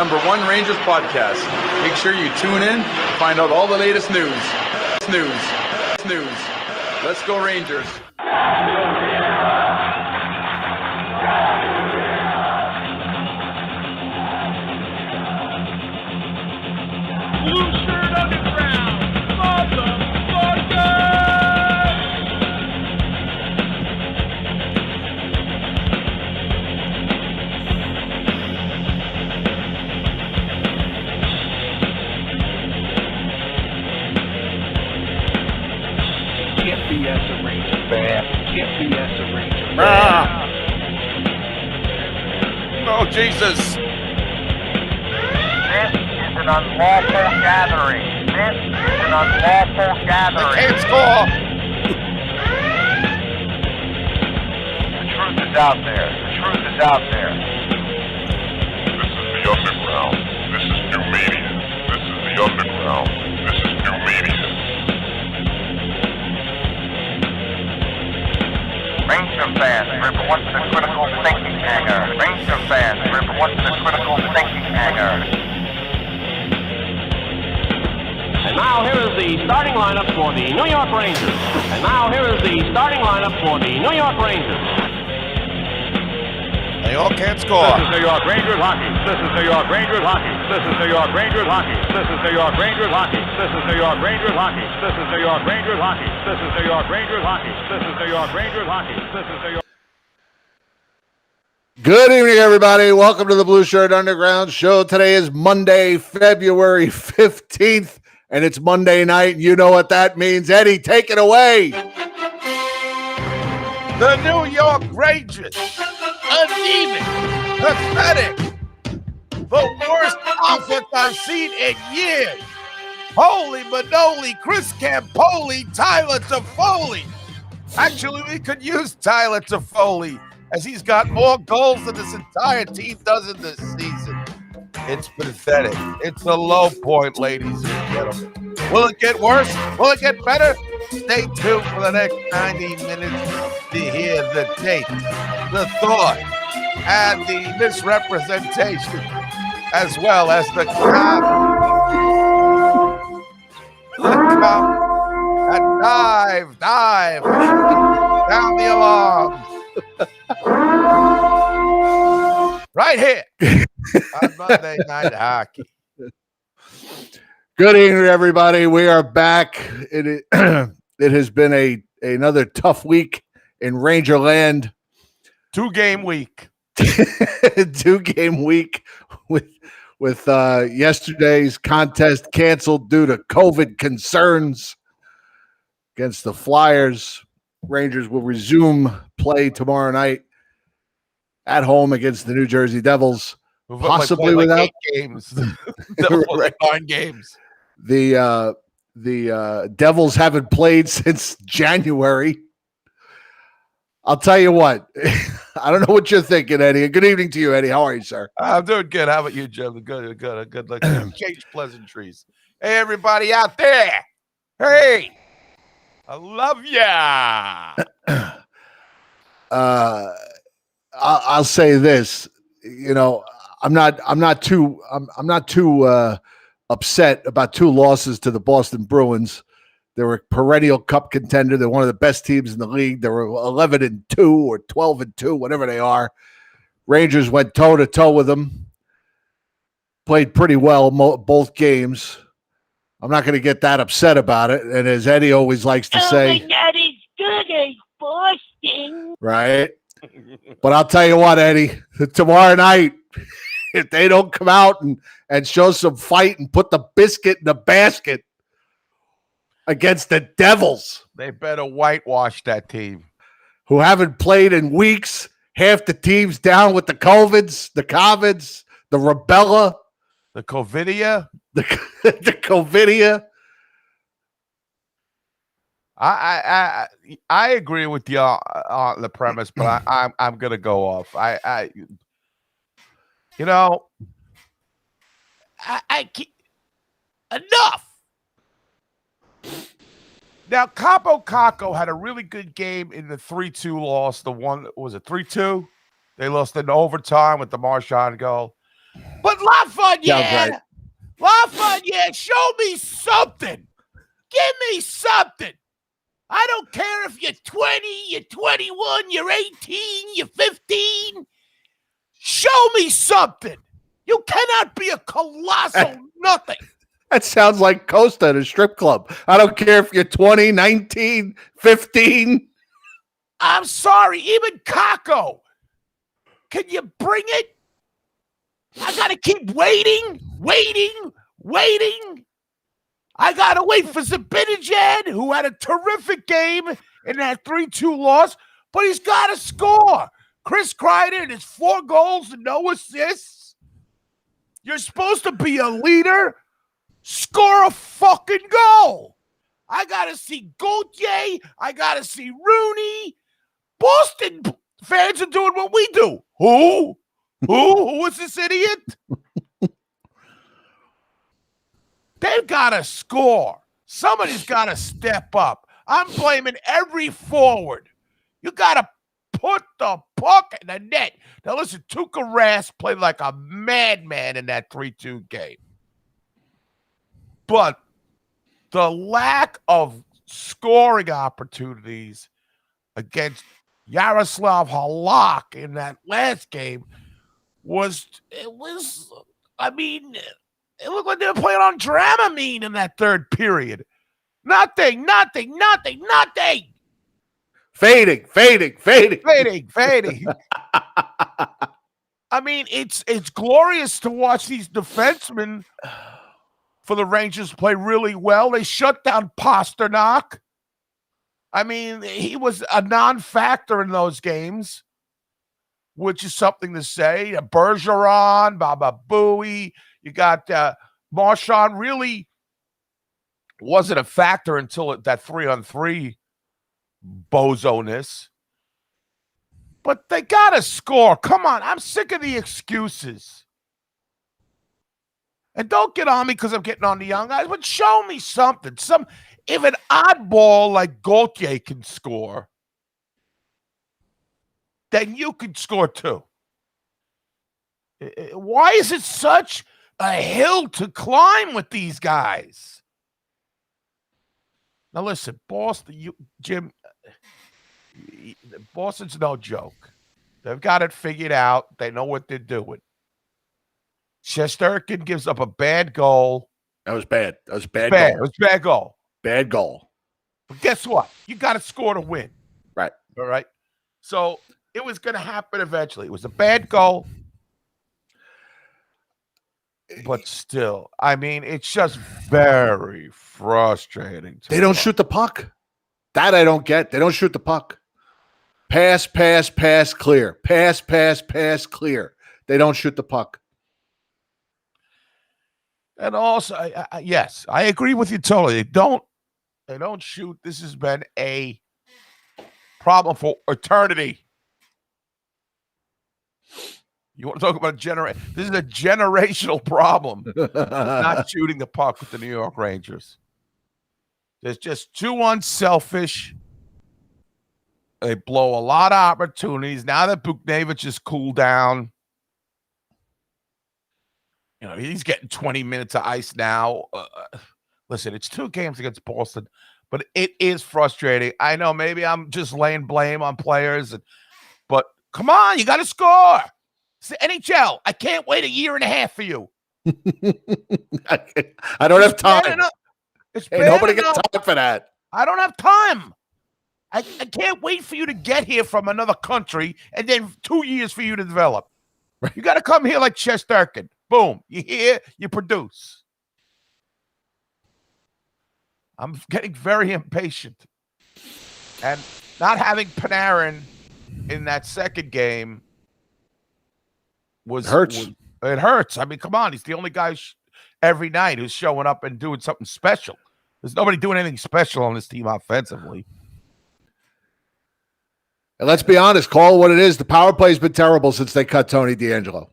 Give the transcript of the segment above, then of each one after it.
#1 Rangers podcast. Make sure you tune in to find out all the latest news. Let's go Rangers. Blueshirt Underground, motherfucker! Get BS a Ranger fan. Get BS a Ranger fan. Oh, Jesus. This is an unlawful gathering. This is an unlawful gathering. They can't score. The truth is out there. The truth is out there. This is the underground. This is new media. This is the underground. This is new media. Ranger fans, report to the critical thinking hangar. Ranger fans, report to the critical thinking hangar. And now here is the starting lineup for the New York Rangers. They all can't score. This is New York Rangers hockey. This is New York Rangers hockey. This is New York Rangers hockey. This is New York Rangers hockey. This is New York Rangers hockey. This is New York Rangers hockey. This is New York Rangers hockey. This is New York Rangers hockey. This is New York. Good evening, everybody. Welcome to the Blueshirt Underground show. Today is Monday, February 15th, and it's Monday night. You know what that means. Eddie, take it away. The New York Rangers. Anemic. Pathetic. The worst offense I've seen in years. Holy Manoli, Chris Campoli, Tyler Toffoli. Actually, we could use Tyler Toffoli, as he's got more goals than this entire team does in this season. It's pathetic. It's a low point, ladies and gentlemen. Will it get worse? Will it get better? Stay tuned for the next 90 minutes to hear the take, the thought, and the misrepresentation, as well as the count. And dive down the alarm. Right here on Monday Night Hockey. Good evening, everybody. We are back. It has been another tough week in Rangerland. 2-game week. 2-game week with yesterday's contest canceled due to COVID concerns against the Flyers. Rangers will resume play tomorrow night at home against the New Jersey Devils, possibly without 8 games. Right. 9 games. The Devils haven't played since January. I'll tell you what. I don't know what you're thinking, Eddie. Good evening to you, Eddie. How are you, sir? I'm doing good. How about you, Jim? Good. Like change pleasantries. Hey, everybody out there. Hey, I love ya. I'll say this. You know, I'm not too upset about 2 losses to the Boston Bruins. They were a perennial cup contender. They're one of the best teams in the league. They were 11-2 or 12-2, whatever they are. Rangers went toe-to-toe with them. Played pretty well both games. I'm not going to get that upset about it. And as Eddie always likes to say, not as good as Boston. Right? But I'll tell you what, Eddie, tomorrow night, if they don't come out and show some fight and put the biscuit in the basket against the Devils, they better whitewash that team, who haven't played in weeks. Half the team's down with the COVIDs, the rubella, the Covidia, the Covidia. I agree with you on the premise, but I'm gonna go off. I enough. Now, Capo Caco had a really good game in the 3-2 loss. The one was it 3-2? They lost in overtime with the Marchand goal. But Lafayette. Lafayette, show me something. Give me something. I don't care if you're 20, you're 21, you're 18, you're 15. Show me something. You cannot be a colossal nothing. That sounds like Costa at a strip club. I don't care if you're 20, 19, 15. I'm sorry, even Kako. Can you bring it? I got to keep waiting. I got to wait for Zibanejad, who had a terrific game in that 3-2 loss, but he's got to score. Chris Kreider and his 4 goals and no assists. You're supposed to be a leader. Score a fucking goal. I got to see Gauthier. I got to see Rooney. Boston fans are doing what we do. Who? Who is this idiot? They've got to score. Somebody's got to step up. I'm blaming every forward. You got to put the puck in the net. Now, listen, Tuukka Rask played like a madman in that 3-2 game. But the lack of scoring opportunities against Yaroslav Halak in that last game it looked like they were playing on Dramamine in that third period. Nothing. Fading. I mean, it's glorious to watch these defensemen for the Rangers play really well. They shut down Pasternak. I mean, he was a non-factor in those games, which is something to say. Bergeron, Baba Booey. You got Marchand really wasn't a factor until that 3-on-3 bozo-ness. But they got to score. Come on. I'm sick of the excuses. And don't get on me because I'm getting on the young guys, but show me something. If an oddball like Gauthier can score, then you can score too. Why is it such a hill to climb with these guys? Now listen, Boston, Jim, Boston's no joke. They've got it figured out. They know what they're doing. Shesterkin gives up a bad goal. That was bad. That was bad. It was a bad goal. Bad goal. But guess what? You got to score to win. Right. All right. So it was going to happen eventually. It was a bad goal. But still, I mean, it's just very frustrating. They don't shoot the puck. That I don't get. They don't shoot the puck. Pass, clear. Pass, clear. They don't shoot the puck. And also, yes, I agree with you totally. They don't shoot. This has been a problem for eternity. You want to talk about this is a generational problem. Not shooting the puck with the New York Rangers. They're just too unselfish. They blow a lot of opportunities. Now that Buchnevich is cooled down, he's getting 20 minutes of ice now. Listen, it's 2 games against Boston, but it is frustrating. I know maybe I'm just laying blame on players, but come on, you got to score. It's the NHL. I can't wait 1.5 years for you. I don't have time. Nobody got time for that. I don't have time. I can't wait for you to get here from another country and then 2 years for you to develop. Right. You got to come here like Shesterkin. Boom. You hear, you produce. I'm getting very impatient. And not having Panarin in that second game hurts. It hurts. I mean, come on. He's the only guy every night who's showing up and doing something special. There's nobody doing anything special on this team offensively. And let's be honest, call it what it is. The power play has been terrible since they cut Tony DeAngelo.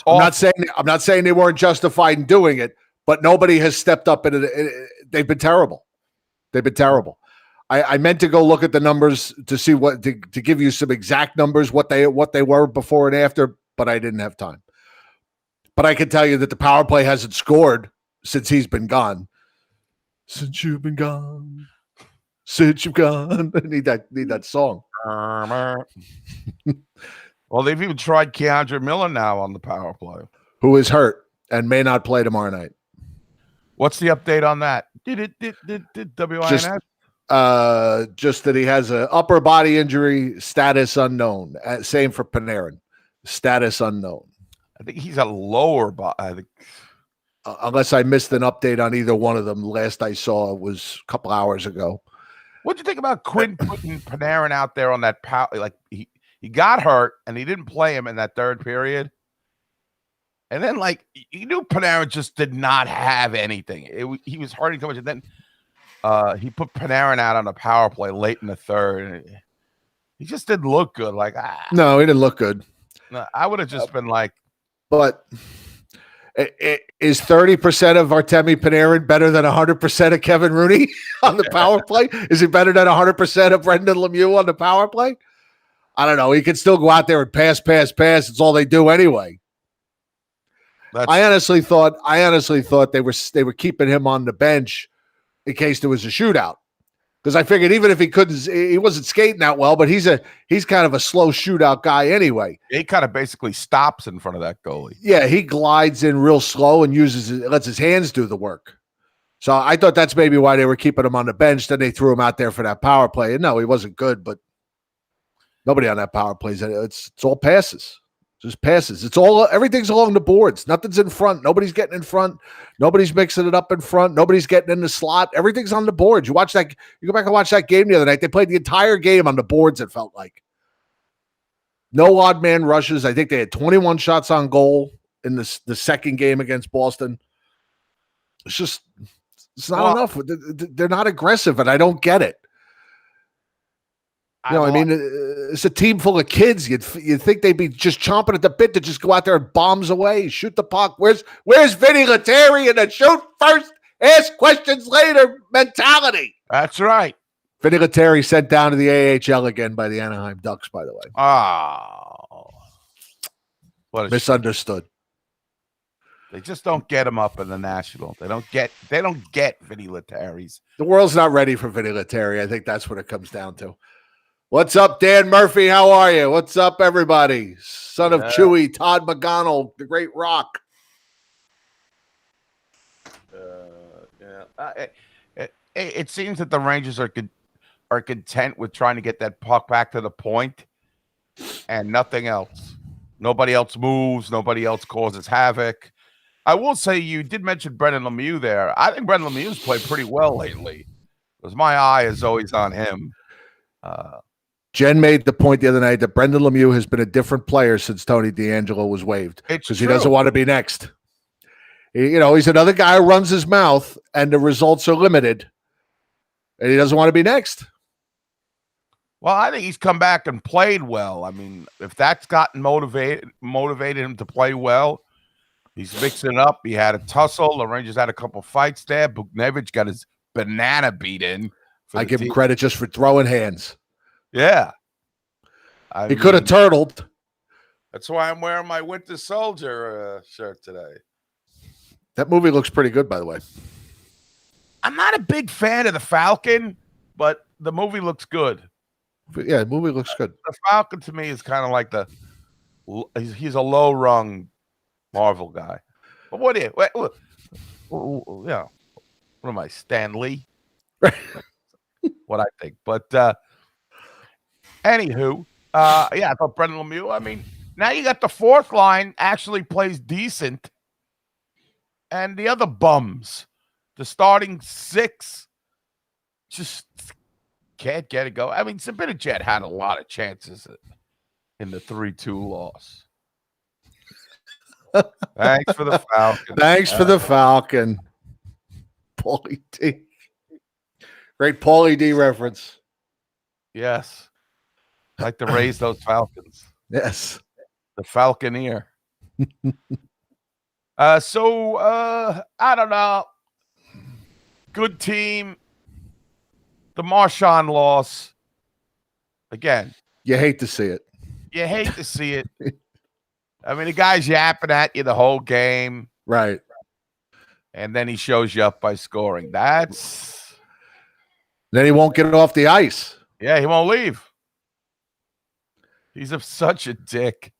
I'm not saying they weren't justified in doing it, but nobody has stepped up in it. They've been terrible. I meant to go look at the numbers to see to give you some exact numbers, what they were before and after, but I didn't have time. But I can tell you that the power play hasn't scored since he's been gone. Since you've been gone. Since you've gone. I need that song. Well, they've even tried Keandre Miller now on the power play. Who is hurt and may not play tomorrow night. What's the update on that? Did WINS? Just that he has an upper body injury, status unknown. Same for Panarin, status unknown. I think he's a lower body. I think. Unless I missed an update on either one of them. Last I saw was a couple hours ago. What'd you think about Quinn putting Panarin out there on that power? Like he got hurt and he didn't play him in that third period. And then, like, you knew Panarin just did not have anything. He was hurting so much. And then he put Panarin out on a power play late in the third. He just didn't look good. Like, no, he didn't look good. No, I would have just been like. But is 30% of Artemi Panarin better than 100% of Kevin Rooney on the power play? Is he better than 100% of Brendan Lemieux on the power play? I don't know. He can still go out there and pass. It's all they do anyway. I honestly thought they were keeping him on the bench in case there was a shootout. Because I figured even if he wasn't skating that well, but he's kind of a slow shootout guy anyway. He kind of basically stops in front of that goalie. Yeah, he glides in real slow and lets his hands do the work. So I thought that's maybe why they were keeping him on the bench. Then they threw him out there for that power play. And no, he wasn't good, but nobody on that power play. It's all passes. Just passes. Everything's along the boards. Nothing's in front. Nobody's getting in front. Nobody's mixing it up in front. Nobody's getting in the slot. Everything's on the boards. You go back and watch that game the other night. They played the entire game on the boards, it felt like. No odd man rushes. I think they had 21 shots on goal in the second game against Boston. It's not enough. They're not aggressive, and I don't get it. It's a team full of kids. You'd think they'd be just chomping at the bit to just go out there and bombs away, shoot the puck. Where's Vinny Lettieri and a shoot first, ask questions later mentality? That's right. Vinny Lettieri sent down to the AHL again by the Anaheim Ducks, by the way. Oh, what misunderstood. They just don't get him up in the National. They don't get Vinny Lettieri's. The world's not ready for Vinny Lettieri. I think that's what it comes down to. What's up, Dan Murphy? How are you? What's up, everybody? Son of Chewy, Todd McGonnell, the Great Rock. It seems that the Rangers are content with trying to get that puck back to the point and nothing else. Nobody else moves. Nobody else causes havoc. I will say you did mention Brendan Lemieux there. I think Brendan Lemieux's played pretty well lately because my eye is always on him. Jen made the point the other night that Brendan Lemieux has been a different player since Tony DeAngelo was waived because he doesn't want to be next. He's another guy who runs his mouth and the results are limited, and he doesn't want to be next. Well, I think he's come back and played well. I mean, if that's gotten motivated him to play well, he's mixing it up. He had a tussle. The Rangers had a couple fights there. Buchnevich got his banana beat in. I give him credit just for throwing hands. Yeah. He could have turtled. That's why I'm wearing my Winter Soldier shirt today. That movie looks pretty good, by the way. I'm not a big fan of the Falcon, but the movie looks good. Yeah, the movie looks good. The Falcon to me is kind of like he's a low-rung Marvel guy. But what am I, Stan Lee? What I think. But anywho, I thought Brendan Lemieux, I mean, now you got the fourth line actually plays decent. And the other bums, the starting six, just can't get it go. I mean, Zibanejad had a lot of chances in the 3-2 loss. Thanks for the Falcon. Thanks for the Falcon. Paulie D. Great Paulie D reference. Yes. I like to raise those Falcons. Yes. The Falconeer. I don't know. Good team. The Marchand loss. Again. You hate to see it. You hate to see it. I mean, the guy's yapping at you the whole game, Right. and then he shows you up by scoring. That's Then he won't get off the ice. yeah, he won't leave. He's such a dick.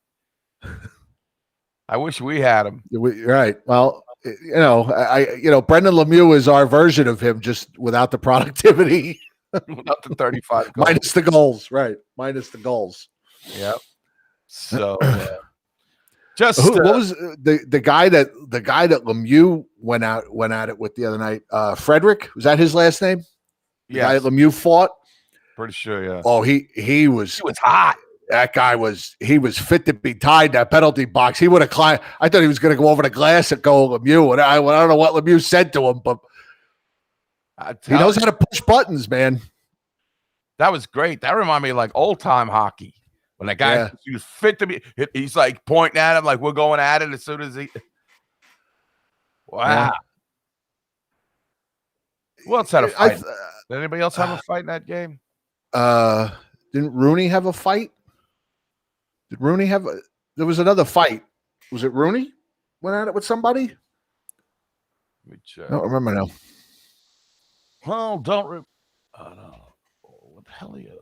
I wish we had him. Right. Well, Brendan Lemieux is our version of him, just without the productivity. Without the 35 goals. Minus the goals. Right. Minus the goals. Yep. So just what was the guy that Lemieux went at it with the other night? Frederick, was that his last name? The guy that Lemieux fought? Pretty sure, yeah. Oh, he was hot. That guy was fit to be tied in that penalty box. He would have climbed. I thought he was going to go over the glass and go Lemieux. And I don't know what Lemieux said to him, but he knows how to push buttons, man. That was great. That reminded me of like old time hockey. When that guy he was fit to be, he's like pointing at him like we're going at it as soon as he. Wow. Yeah. Who else had a fight? Did anybody else have a fight in that game? Didn't Rooney have a fight? Did Rooney have a? There was another fight. Was it Rooney went at it with somebody? I don't remember now. Well, don't. What the hell are you?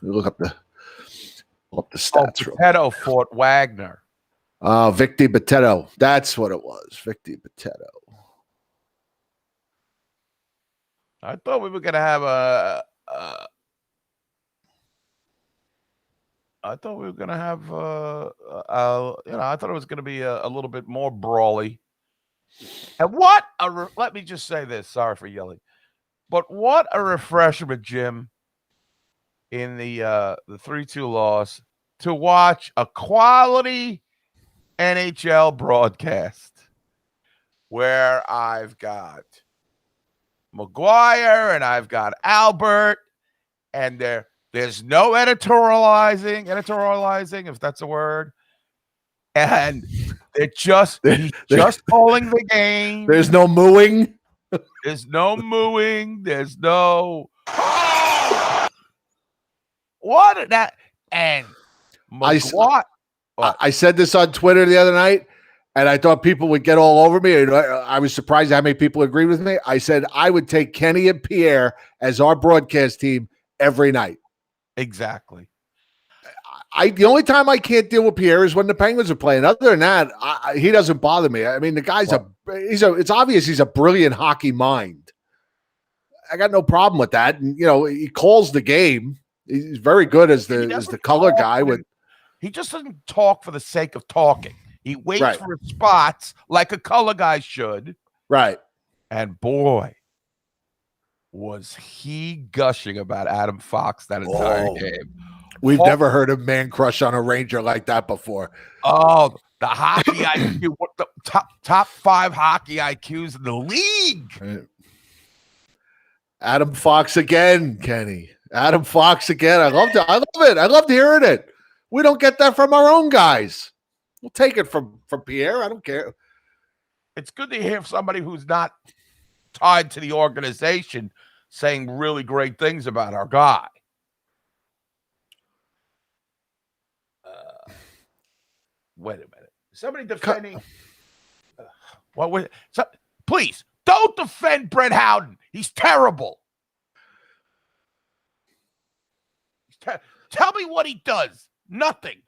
Look up the stats. Potato fought Wagner. Victor Potato. That's what it was. Victor Potato. I thought we were gonna have I thought we were gonna have I thought it was gonna be a little bit more brawly. And let me just say this. Sorry for yelling, but what a refreshment, Jim, in the 3-2 loss to watch a quality NHL broadcast where I've got McGuire and I've got Albert, and there's no editorializing, if that's a word. And they're just calling the game. There's no mooing. There's no mooing. There's no what that and McGuire. I said this on Twitter the other night, and I thought people would get all over me. I was surprised how many people agreed with me. I said I would take Kenny and Pierre as our broadcast team every night. Exactly. The only time I can't deal with Pierre is when the Penguins are playing. Other than that, he doesn't bother me. I mean, the guy's it's obvious he's a brilliant hockey mind. I got no problem with that. And he calls the game. He's very good as the color guy. He just doesn't talk for the sake of talking. He waits for his spots like a color guy should. Right. And boy, was he gushing about Adam Fox that entire game. We've never heard a man crush on a Ranger like that before. Oh, the hockey IQ, the top 5 hockey IQs in the league. Right. Adam Fox again, Kenny. Adam Fox again. I love it. I loved hearing it. We don't get that from our own guys. We'll take it from Pierre. I don't care. It's good to hear somebody who's not tied to the organization saying really great things about our guy. Wait a minute. Somebody defending. Please don't defend Brett Howden. He's terrible. Tell me what he does. Nothing.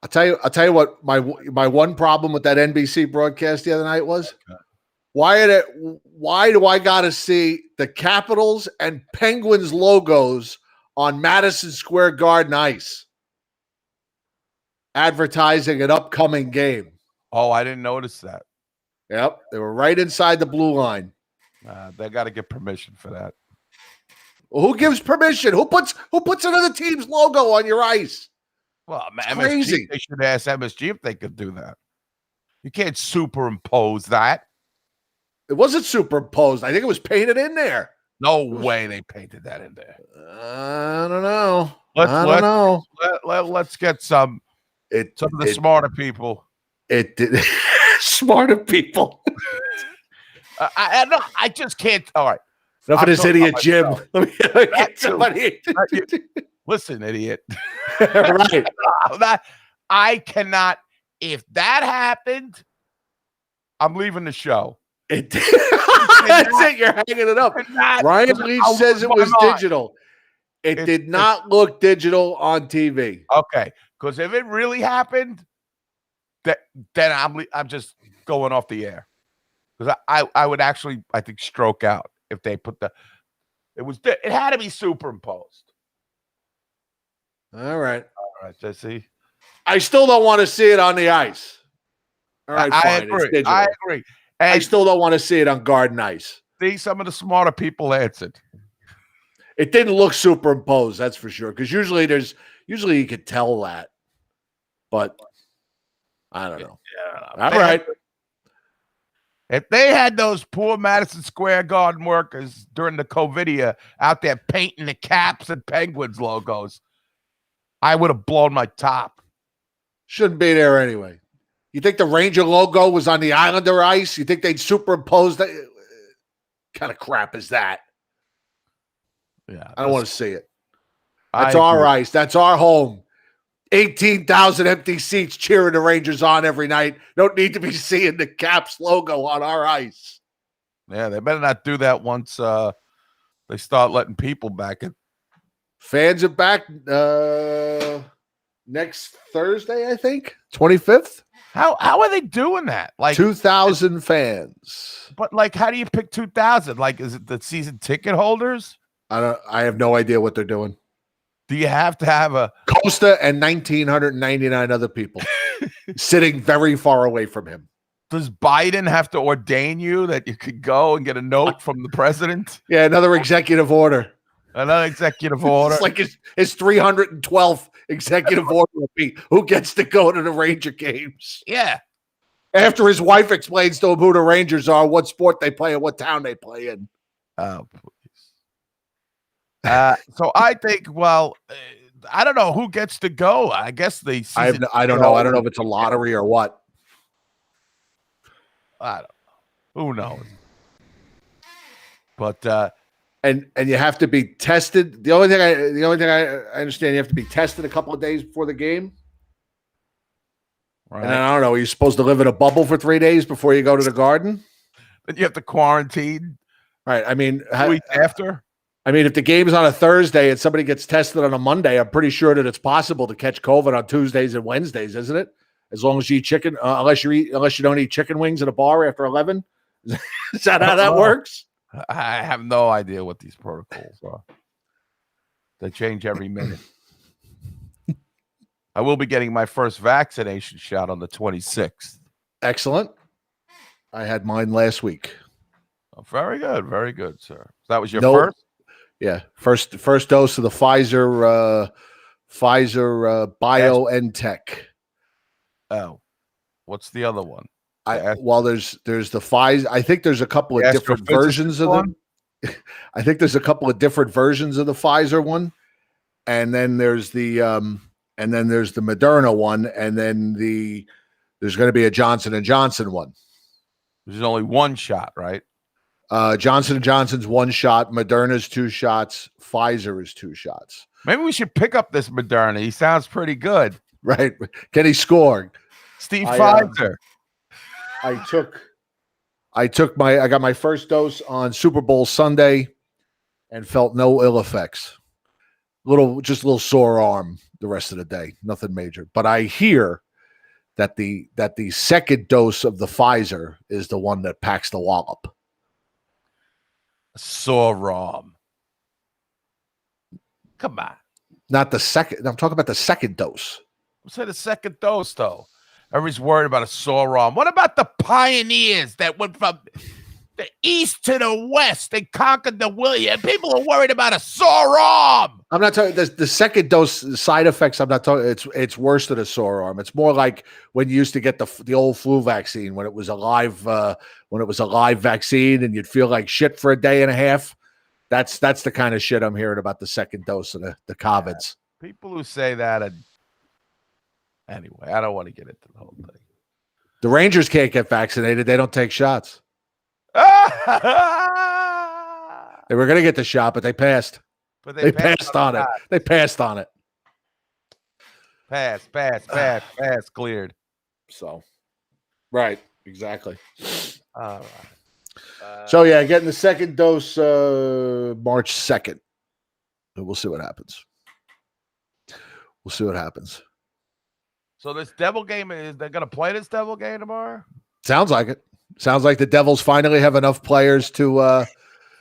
I'll tell you what my one problem with that NBC broadcast the other night was. Okay. Why do I got to see the Capitals and Penguins logos on Madison Square Garden ice advertising an upcoming game? Oh, I didn't notice that. Yep, they were right inside the blue line. They got to get permission for that. Well, who gives permission? Who puts another team's logo on your ice? Well, MSG, they should ask MSG if they could do that. You can't superimpose that. It wasn't superimposed. I think it was painted in there. No way they painted that in there. I don't know. Let's get some of the smarter people. It did. Smarter people. I just can't. All right. Enough of this idiot Jim. Let me get somebody. Listen, idiot. Right. I cannot. If that happened, I'm leaving the show. That's it. You're hanging it up. Ryan Leach says it was digital. It did not look digital on TV. Okay, because if it really happened, then I'm just going off the air. Because I would actually, I think, stroke out if they put it had to be superimposed. All right, Jesse. I still don't want to see it on the ice. All right, I fine. agree. It's digital. I agree. And I still don't want to see it on garden ice. see, some of the smarter people answered. It didn't look superimposed, that's for sure. Because usually you could tell that, but I don't know. Yeah, all right. If they had those poor Madison Square Garden workers during the COVIDia out there painting the Caps and Penguins logos, I would have blown my top. Shouldn't be there anyway. You think the Ranger logo was on the Islander ice? You think they'd superimpose that? Kind of crap is that? Yeah, I don't want to see it. I That's our agree. ice. That's our home. 18,000 empty seats cheering the Rangers on every night. Don't need to be seeing the Caps logo on our ice. Yeah, they better not do that once they start letting people back in. Fans are back next Thursday, I think, 25th. How are they doing that? Like 2,000 fans. But like, how do you pick 2,000? Like, is it the season ticket holders? I have no idea what they're doing. Do you have to have a Costa and 1,999 other people sitting very far away from him? Does Biden have to ordain you that you could go and get a note from the president? Yeah, another executive order. Another executive order. It's like his 312th executive order will be who gets to go to the Ranger games. Yeah. After his wife explains to him who the Rangers are, what sport they play, and what town they play in. Oh, please. So I think, well, I don't know who gets to go. I guess the season I don't know. I don't know if it's a lottery or what. I don't know. Who knows? But and you have to be tested. The only thing I understand, you have to be tested a couple of days before the game. Right. And I don't know. You're supposed to live in a bubble for 3 days before you go to the Garden. Then you have to quarantine. Right. I mean, week after. I mean, if the game is on a Thursday and somebody gets tested on a Monday, I'm pretty sure that it's possible to catch COVID on Tuesdays and Wednesdays, isn't it? As long as you eat chicken, unless you don't eat chicken wings at a bar after 11. Is that how that works? I have no idea what these protocols are. They change every minute. I will be getting my first vaccination shot on the 26th. Excellent. I had mine last week. Oh, very good, sir. That was your first? Yeah, first dose of the Pfizer BioNTech. Oh, what's the other one? There's the Pfizer. I think there's a couple of different versions of them. I think there's a couple of different versions of the Pfizer one, and then there's the Moderna one, and then there's going to be a Johnson & Johnson one. There's only one shot, right? Johnson & Johnson's 1 shot, Moderna's 2 shots, Pfizer is 2 shots. Maybe we should pick up this Moderna. He sounds pretty good. Right. Can he score? Steve Pfizer. I got my first dose on Super Bowl Sunday and felt no ill effects. Just a little sore arm the rest of the day. Nothing major. But I hear that the second dose of the Pfizer is the one that packs the wallop. Sore arm. Come on. Not the second. I'm talking about the second dose. Say the second dose, though. Everybody's worried about a sore arm. What about the pioneers that went from the east to the west? They conquered the William. People are worried about a sore arm. I'm not talking the second dose side effects. I'm not talking. It's worse than a sore arm. It's more like when you used to get the old flu vaccine when it was a live vaccine and you'd feel like shit for a day and a half. That's the kind of shit I'm hearing about the second dose of the COVIDs. People who say that. Anyway, I don't want to get into the whole thing. The Rangers can't get vaccinated. They don't take shots. They were going to get the shot, but they passed. But they passed on it. They passed on it. Pass cleared. So, right, exactly. All right. So yeah, getting the second dose March 2nd. We'll see what happens. So this Devil game is they're gonna play this Devil game tomorrow? Sounds like it. Sounds like the Devils finally have enough players to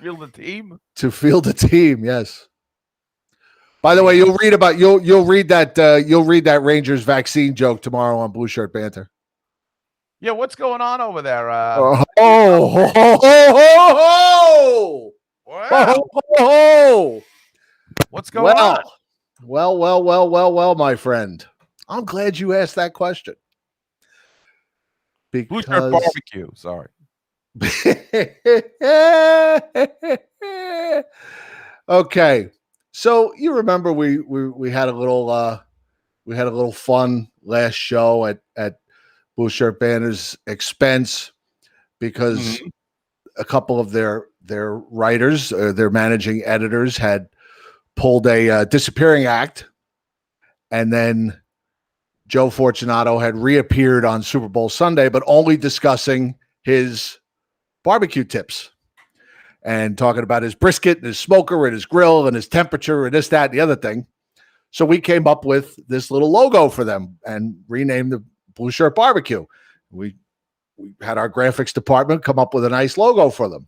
Field the team. To field a team. Yes. By the way, you'll read that Rangers vaccine joke tomorrow on Blue Shirt Banter. Yeah, what's going on over there? Wow. What's going on? Well, my friend. I'm glad you asked that question. Blue Shirt Because barbecue. Sorry. Okay. So you remember we had a little fun last show at Blue Shirt Banter's expense because a couple of their writers, their managing editors, had pulled a disappearing act, and then Joe Fortunato had reappeared on Super Bowl Sunday, but only discussing his barbecue tips and talking about his brisket and his smoker and his grill and his temperature and this, that, and the other thing. So we came up with this little logo for them and renamed the Blue Shirt Barbecue. We had our graphics department come up with a nice logo for them.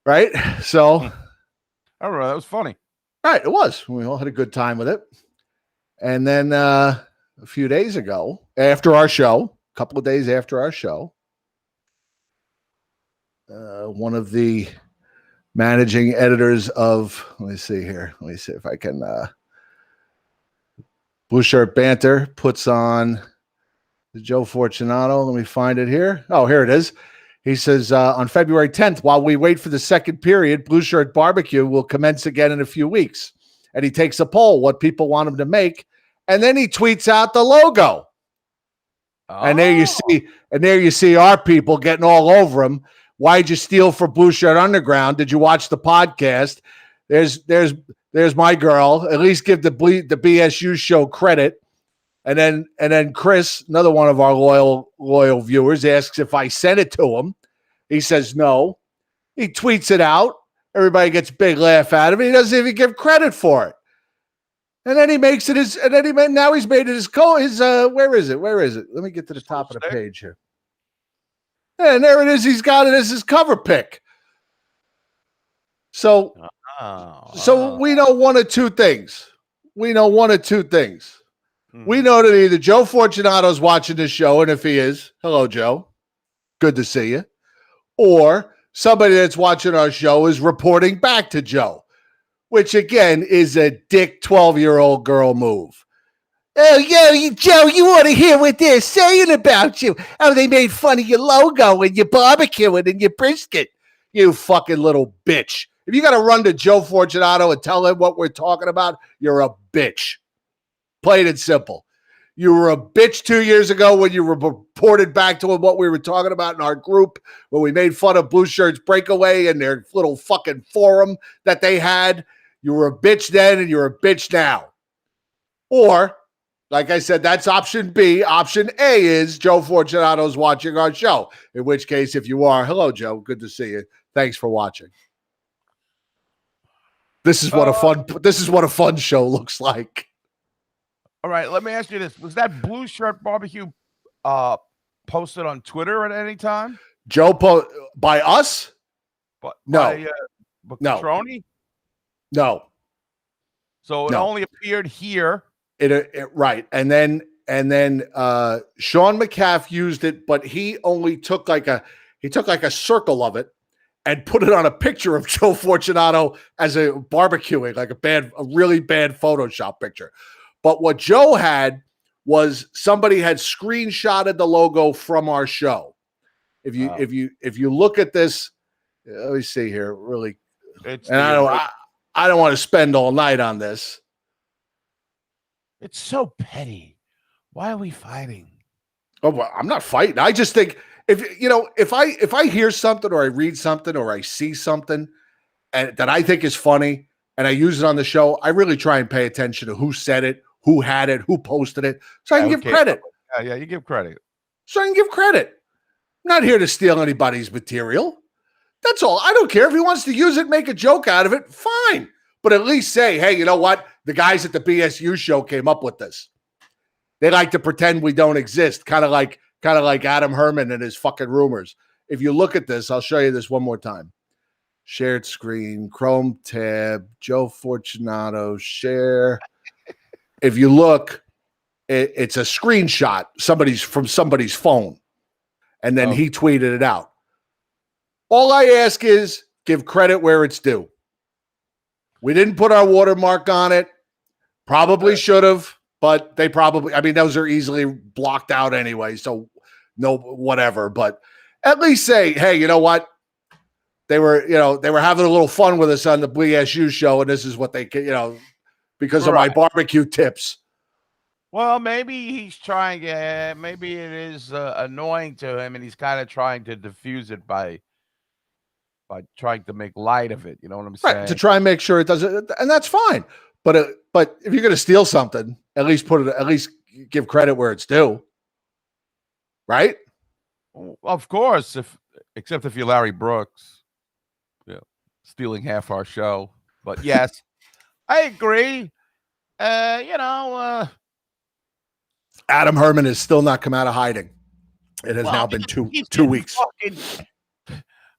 Right? So I don't know. That was funny. Right, it was. We all had a good time with it. And then a few days ago, after our show, a couple of days after our show, one of the managing editors of, let me see here. Let me see if I can, Blue Shirt Banter puts on the Joe Fortunato. Let me find it here. Oh, here it is. He says, on February 10th, while we wait for the second period, Blue Shirt Barbecue will commence again in a few weeks. And he takes a poll, what people want him to make. And then he tweets out the logo. Oh. And there you see our people getting all over him. Why'd you steal for Blue Shirt Underground? Did you watch the podcast? There's my girl. At least give the BSU show credit. And then Chris, another one of our loyal viewers, asks if I sent it to him. He says no. He tweets it out. Everybody gets a big laugh out of it. He doesn't even give credit for it. And then he makes it his. And then now he's made it his. Where is it? Let me get to the top of the page here. And there it is. He's got it as his cover pick. So we know one of two things. We know that either Joe Fortunato's watching this show, and if he is, hello, Joe. Good to see you. Or somebody that's watching our show is reporting back to Joe, which, again, is a dick 12-year-old girl move. Oh, Joe, you want to hear what they're saying about you? Oh, they made fun of your logo and your barbecuing and your brisket. You fucking little bitch. If you got to run to Joe Fortunato and tell him what we're talking about, you're a bitch. Plain and simple. You were a bitch 2 years ago when you reported back to him what we were talking about in our group when we made fun of Blue Shirts Breakaway and their little fucking forum that they had. You were a bitch then and you're a bitch now. Or, like I said, that's option B. Option A is Joe Fortunato's watching our show. In which case, if you are, hello, Joe. Good to see you. Thanks for watching. This is what a fun show looks like. All right, let me ask you this. Was that Blue Shirt Barbecue posted on Twitter at any time? Joe, by us? No. No. Catroni? No. So it only appeared here. Right. And then Sean McCaff used it, but he only took like a circle of it and put it on a picture of Joe Fortunato as a barbecuing, like a really bad Photoshop picture. But what Joe had was somebody had screenshotted the logo from our show. If you look at this, let me see here, really. I don't want to spend all night on this. It's so petty. Why are we fighting? Oh, well, I'm not fighting. I just think if I hear something or I read something or I see something and that I think is funny and I use it on the show, I really try and pay attention to who said it, who had it, who posted it, so I can give credit. Yeah, you give credit. So I can give credit. I'm not here to steal anybody's material. That's all. I don't care if he wants to use it, make a joke out of it. Fine, but at least say, hey, you know what? The guys at the BSU show came up with this. They like to pretend we don't exist, kind of like Adam Herman and his fucking rumors. If you look at this, I'll show you this one more time. Shared screen, Chrome tab, Joe Fortunato, share. If you look, it's a screenshot from somebody's phone, and then he tweeted it out. All I ask is give credit where it's due. We didn't put our watermark on it. Probably should have, but they probably, I mean, those are easily blocked out anyway. So no, whatever, but at least say, hey, you know what? They were having a little fun with us on the BSU show. And this is what they, because of my barbecue tips. Well, maybe he's trying, maybe it is annoying to him and he's kind of trying to diffuse it by trying to make light of it. You know what I'm saying? Right, to try and make sure it doesn't, and that's fine. But if you're going to steal something, at least give credit where it's due. Right? Of course, except if you're Larry Brooks, stealing half our show. But yes, I agree. Adam Herman has still not come out of hiding. It has now been two weeks.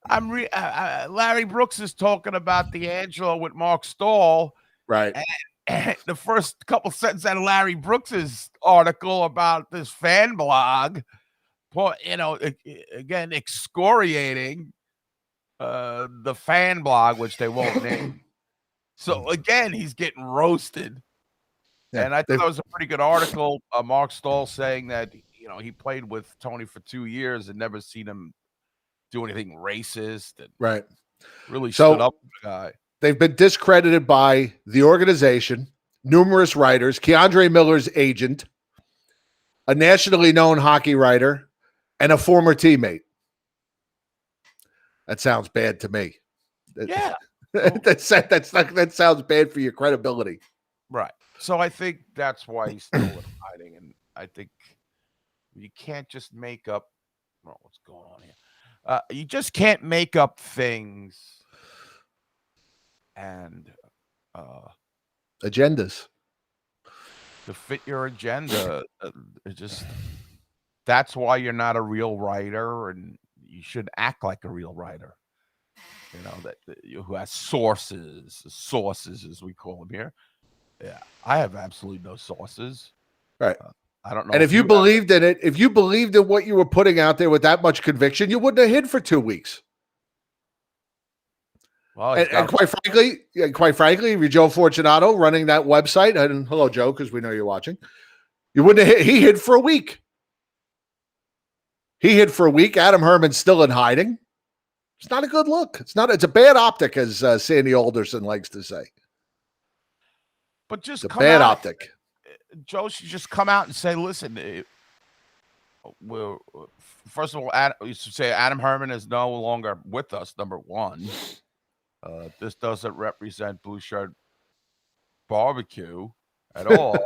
Larry Brooks is talking about DeAngelo with Mark Stahl. Right. And the first couple sentences out of Larry Brooks's article about this fan blog, again, excoriating the fan blog, which they won't name. So again, he's getting roasted. Yeah, and I thought that was a pretty good article. Mark Stahl saying that, he played with Tony for 2 years and never seen him do anything racist. And right. Really stood up for the guy. They've been discredited by the organization, numerous writers, Keandre Miller's agent, a nationally known hockey writer, and a former teammate. That sounds bad to me. Yeah. that sounds bad for your credibility. Right. So I think that's why he's still in hiding. And I think you can't just make up what's going on here. You just can't make up things and agendas to fit your agenda. That's why you're not a real writer, and you should act like a real writer. Who has sources as we call them here. Yeah, I have absolutely no sources. Right. I don't know. And if you believed in it, if you believed in what you were putting out there with that much conviction, you wouldn't have hid for 2 weeks. Well, and quite frankly, if you're Joe Fortunato running that website, and hello, Joe, because we know you're watching, you wouldn't have hid. He hid for a week. Adam Herman's still in hiding. It's not a good look. It's a bad optic, as Sandy Alderson likes to say. But just it's a bad optic. Joe should just come out and say, listen, first of all, you should say Adam Herman is no longer with us, number one. This doesn't represent Blueshirt barbecue at all.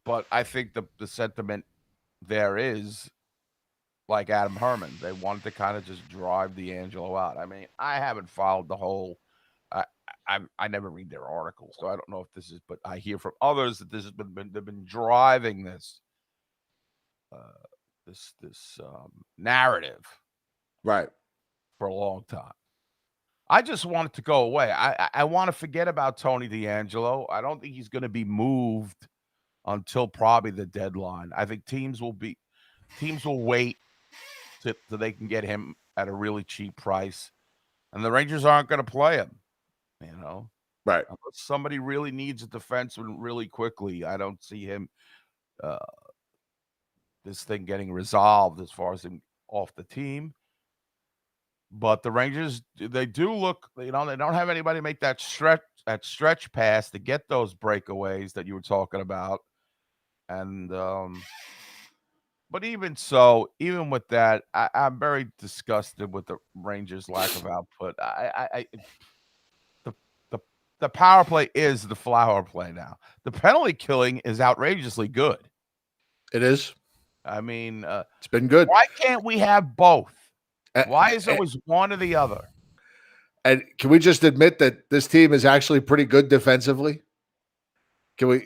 But I think the sentiment there is like Adam Herman. They wanted to kind of just drive DeAngelo out. I mean, I haven't followed the whole I never read their articles, so I don't know if this is, but I hear from others that this has they've been driving this narrative right for a long time. I just want it to go away. I want to forget about Tony DeAngelo. I don't think he's going to be moved until probably the deadline. I think teams will wait till they can get him at a really cheap price, and the Rangers aren't going to play him. Right. Unless somebody really needs a defenseman really quickly, I don't see him. This thing getting resolved as far as him off the team. But the Rangers, they do look. They don't have anybody make that stretch pass to get those breakaways that you were talking about. And but even so, even with that, I'm very disgusted with the Rangers' lack of output. the power play is the flower play now. The penalty killing is outrageously good. It is. I mean, It's been good. why can't we have both? Uh, Why is it uh, always one or the other? And can we just admit that this team is actually pretty good defensively? Can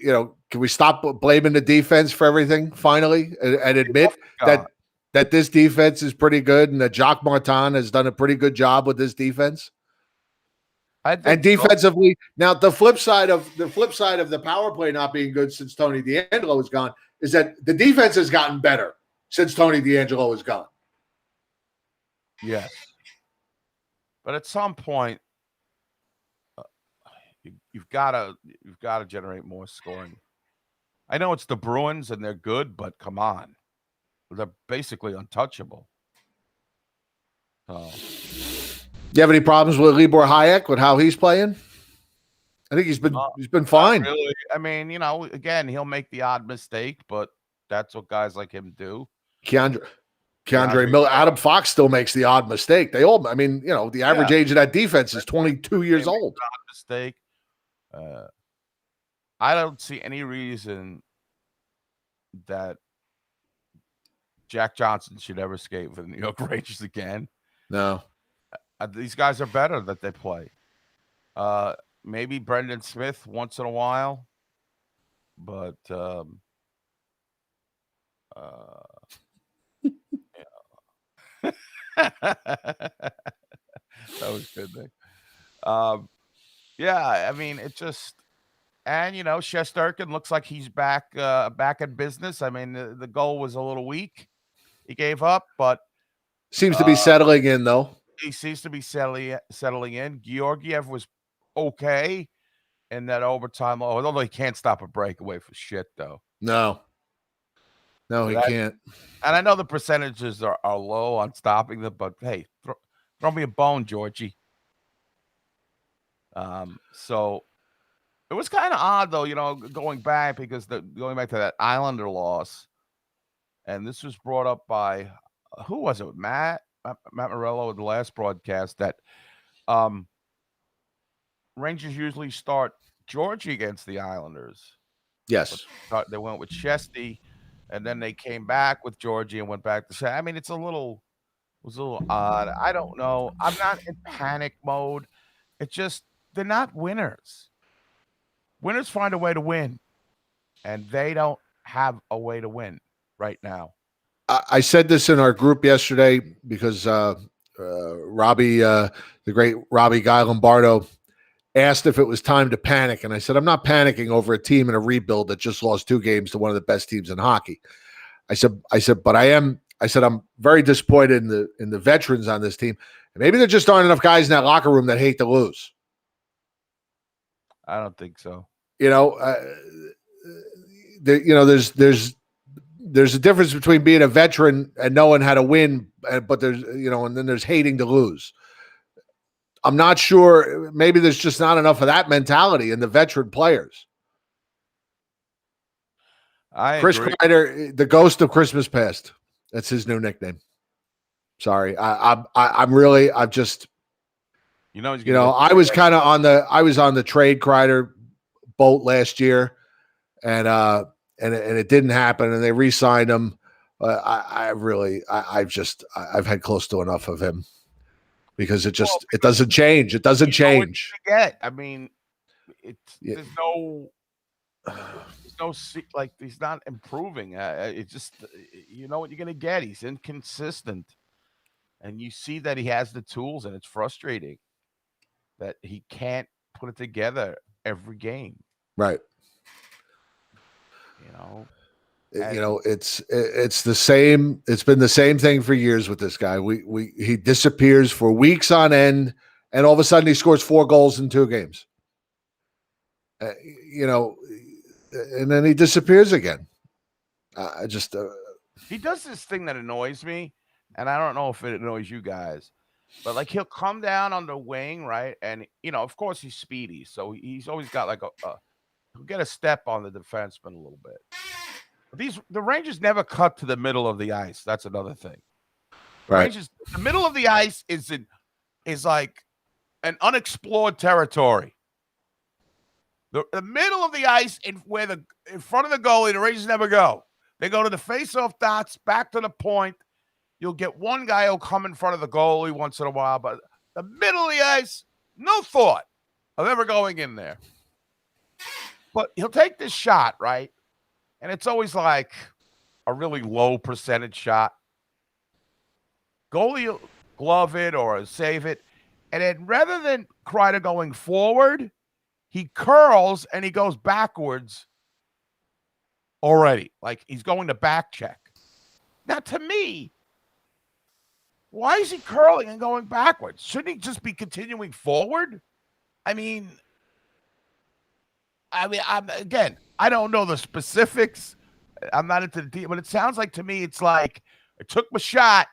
we stop blaming the defense for everything finally and admit that this defense is pretty good and that Jacques Martin has done a pretty good job with this defense? And defensively, now the flip side of the power play not being good since Tony DeAngelo is gone is that the defense has gotten better since Tony DeAngelo is gone. Yes. But at some point, you've got to generate more scoring. I know it's the Bruins and they're good, but come on, they're basically untouchable. So, you have any problems with Libor Hayek with how he's playing? I think he's been fine. Really, I mean, again, he'll make the odd mistake, but that's what guys like him do. Keandre Miller, Adam Fox still makes the odd mistake. They all, I mean, the average age of that defense is 22 years old. Odd mistake. I don't see any reason that Jack Johnson should ever skate for the New York Rangers again. No. These guys are better that they play. Maybe Brendan Smith once in a while, but that was good, Nick. Yeah, I mean, it just, and Shesterkin looks like he's back in business. I mean, the goal was a little weak. He gave up, but seems to be settling in, though. He seems to be settling in. Georgiev was okay in that overtime, although he can't stop a breakaway for shit, though. No, he can't. And I know the percentages are low on stopping them, but hey, throw me a bone, Georgie. So it was kind of odd, though, going back to that Islander loss, and this was brought up by who was it? Matt Morello in the last broadcast that Rangers usually start Georgie against the Islanders. Yes, but they went with Chesty, and then they came back with Georgie and went back to. I mean, it was a little odd. I don't know. I'm not in panic mode. It's just they're not winners. Winners find a way to win, and they don't have a way to win right now. I said this in our group yesterday because Robbie, the great Robbie Guy Lombardo, asked if it was time to panic. And I said, I'm not panicking over a team in a rebuild that just lost 2 games to one of the best teams in hockey. I said, but I'm very disappointed in the veterans on this team. And maybe there just aren't enough guys in that locker room that hate to lose. I don't think so. There's a difference between being a veteran and knowing how to win, but there's, and then there's hating to lose. I'm not sure. Maybe there's just not enough of that mentality in the veteran players. Chris Kreider, the ghost of Christmas past. That's his new nickname. Sorry. I was kind of on the trade Kreider boat last year, and it didn't happen, and they re-signed him. I've had close to enough of him because it doesn't change. It doesn't change. I mean, there's he's not improving. It's just you know what you're gonna get. He's inconsistent, and you see that he has the tools, and it's frustrating that he can't put it together every game. Right. It's the same. It's been the same thing for years with this guy. He disappears for weeks on end, and all of a sudden he scores 4 goals in 2 games. And then he disappears again. He does this thing that annoys me, and I don't know if it annoys you guys, but he'll come down on the wing, right? And of course he's speedy, so he's always got he'll get a step on the defenseman a little bit. The Rangers never cut to the middle of the ice. That's another thing. Right. The middle of the ice is like an unexplored territory. The middle of the ice in front of the goalie, the Rangers never go. They go to the face-off dots, back to the point. You'll get one guy who'll come in front of the goalie once in a while, but the middle of the ice, no thought of ever going in there. But he'll take this shot, right? And it's always like a really low percentage shot. Goalie will glove it or save it. And then rather than Kreider going forward, he curls and he goes backwards already. Like he's going to back check. Now, to me, why is he curling and going backwards? Shouldn't he just be continuing forward? I don't know the specifics. I'm not into the deal, but it sounds like to me it's like I took my shot.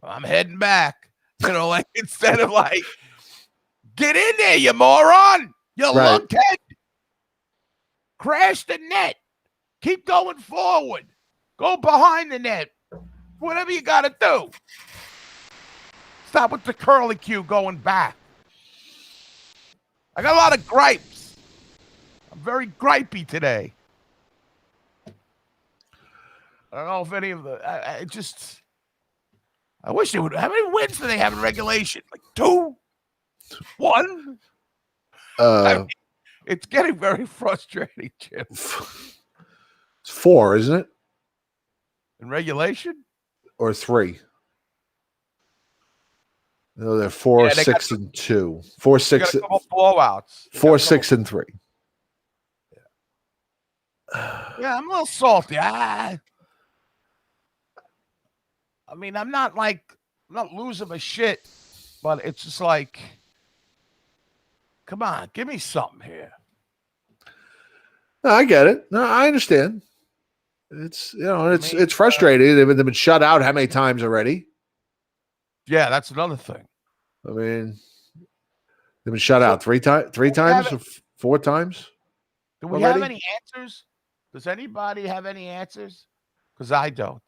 I'm heading back. Like instead of like, get in there, you moron. You lunkhead. Crash the net. Keep going forward. Go behind the net. Whatever you got to do. Stop with the curly cue going back. I got a lot of gripes. I'm very gripey today. I don't know if any of the... I wish they would... How many wins do they have in regulation? Like 2? 1? It's getting very frustrating, Jim. It's 4, isn't it? In regulation? Or 3? No, they're 4, 6, and 2. 4, 6, a couple blowouts. 4, 6, and 3. Yeah, I'm a little salty. I'm not losing my shit, but it's just like, come on, give me something here. No, I get it. No, I understand. It's it's frustrating. They've been shut out how many times already? Yeah, that's another thing. I mean, they've been shut out 3 times, or 4 times. Do we have any answers? Does anybody have any answers? Because I don't.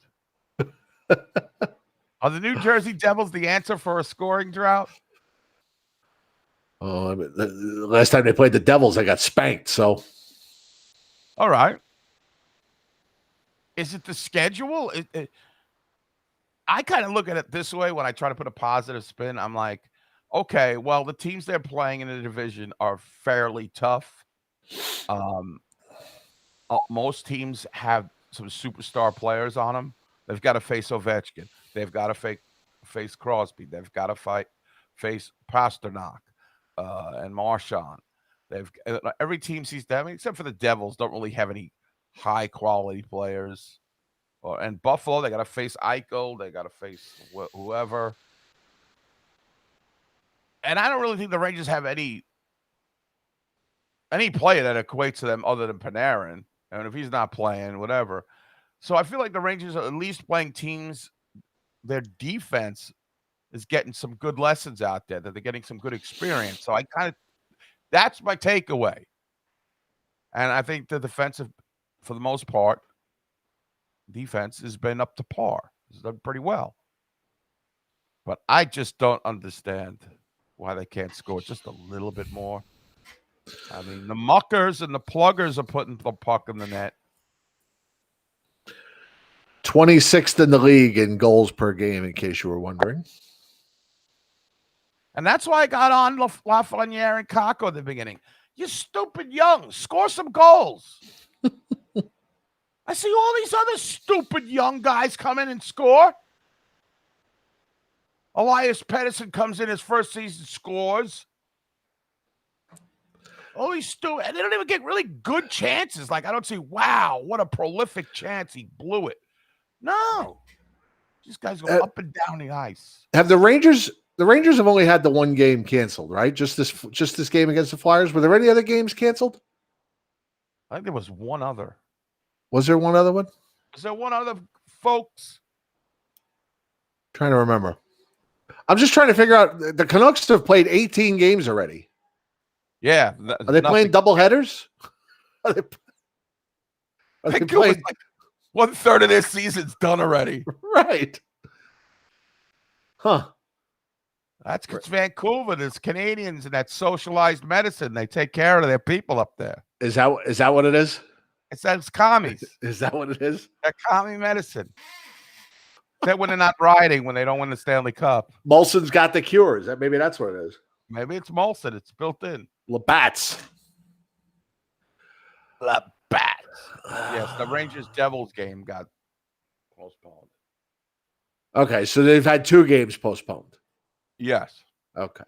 Are the New Jersey Devils the answer for a scoring drought? Oh, the last time they played the Devils, they got spanked. So, all right. Is it the schedule? I kind of look at it this way when I try to put a positive spin. I'm like, okay, well, the teams they're playing in the division are fairly tough. Most teams have some superstar players on them. They've got to face Ovechkin. They've got to face Crosby. They've got to face Pasternak and Marchand. Every team sees them, except for the Devils, don't really have any high quality players. And Buffalo, they got to face Eichel. They got to face whoever. And I don't really think the Rangers have any player that equates to them other than Panarin. And if he's not playing, whatever. So I feel like the Rangers are at least playing teams. Their defense is getting some good lessons out there, that they're getting some good experience. So that's my takeaway. And I think the defensive, for the most part, defense has been up to par. It's done pretty well. But I just don't understand why they can't score just a little bit more. I mean, the muckers and the pluggers are putting the puck in the net. 26th in the league in goals per game, in case you were wondering. And that's why I got on Lafreniere and Kakko at the beginning. You stupid young. Score some goals. I see all these other stupid young guys come in and score. Elias Pettersson comes in his first season, scores. All these stupid, and they don't even get really good chances. Like, I don't see, wow, what a prolific chance. He blew it. No. These guys go up and down the ice. Have the Rangers have only had the one game canceled, right? Just this game against the Flyers. Were there any other games canceled? I think there was one other. Was there one other one? Was there one other, folks? Trying to remember. I'm just trying to figure out. The Canucks have played 18 games already. Yeah. Are they playing double headers? Are they playing? Like 1/3 of their season's done already. Right. Huh. That's because Vancouver, there's Canadians and that socialized medicine. They take care of their people up there. Is that what it is? It's commies. Is that what it is? That commie medicine. That when they're not riding, when they don't win the Stanley Cup. Molson's got the cures. Maybe that's what it is. Maybe it's Molson. It's built in. Labatt's. Yes, the Rangers Devils game got postponed. Okay, so they've had 2 games postponed. Yes. Okay.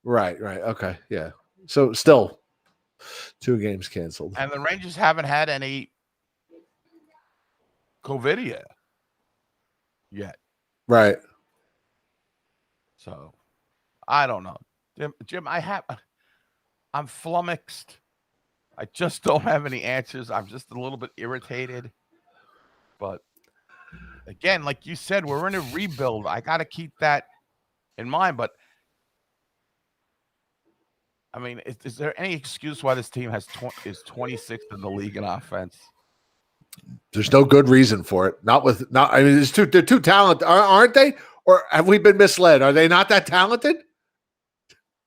Right. Okay, yeah. So still 2 games canceled. And the Rangers haven't had any COVID yet. Right. So I don't know. Jim, I'm flummoxed. I just don't have any answers. I'm just a little bit irritated. But again, like you said, we're in a rebuild. I got to keep that in mind. But I mean, is there any excuse why this team is 26th in the league in offense? There's no good reason for it. I mean, they're too talented, aren't they? Or have we been misled? Are they not that talented?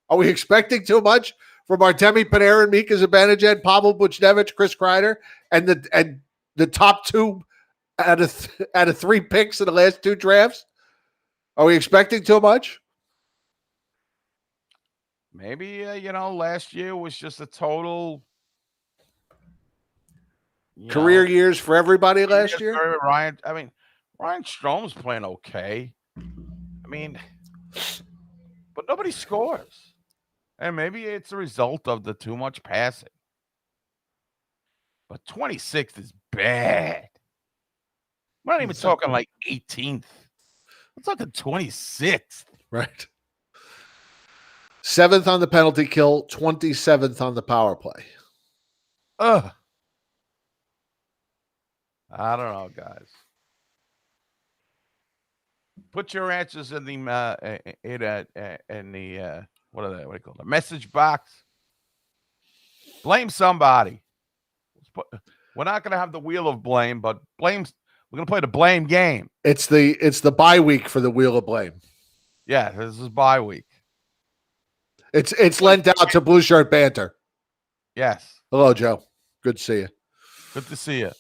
Are we expecting too much from Artemi Panarin, Mika Zibanejad, Pavel Buchnevich, Chris Kreider, and the top 2 out of 3 picks in the last 2 drafts? Are we expecting too much? Maybe last year was just a total career years for everybody last year. Ryan Strom's playing okay. I mean, but nobody scores. And maybe it's a result of the too much passing. But 26th is bad. We're not even talking like 18th. We're talking 26th. Right. 7th on the penalty kill, 27th on the power play. Ugh. I don't know, guys. Put your answers in the what do you call it? Message box. Blame somebody. We're not going to have the wheel of blame, but we're going to play the blame game. It's the bye week for the wheel of blame. Yeah, this is bye week. It's lent out to Blueshirt Banter. Yes. Hello, Joe. Good to see you. Good to see you.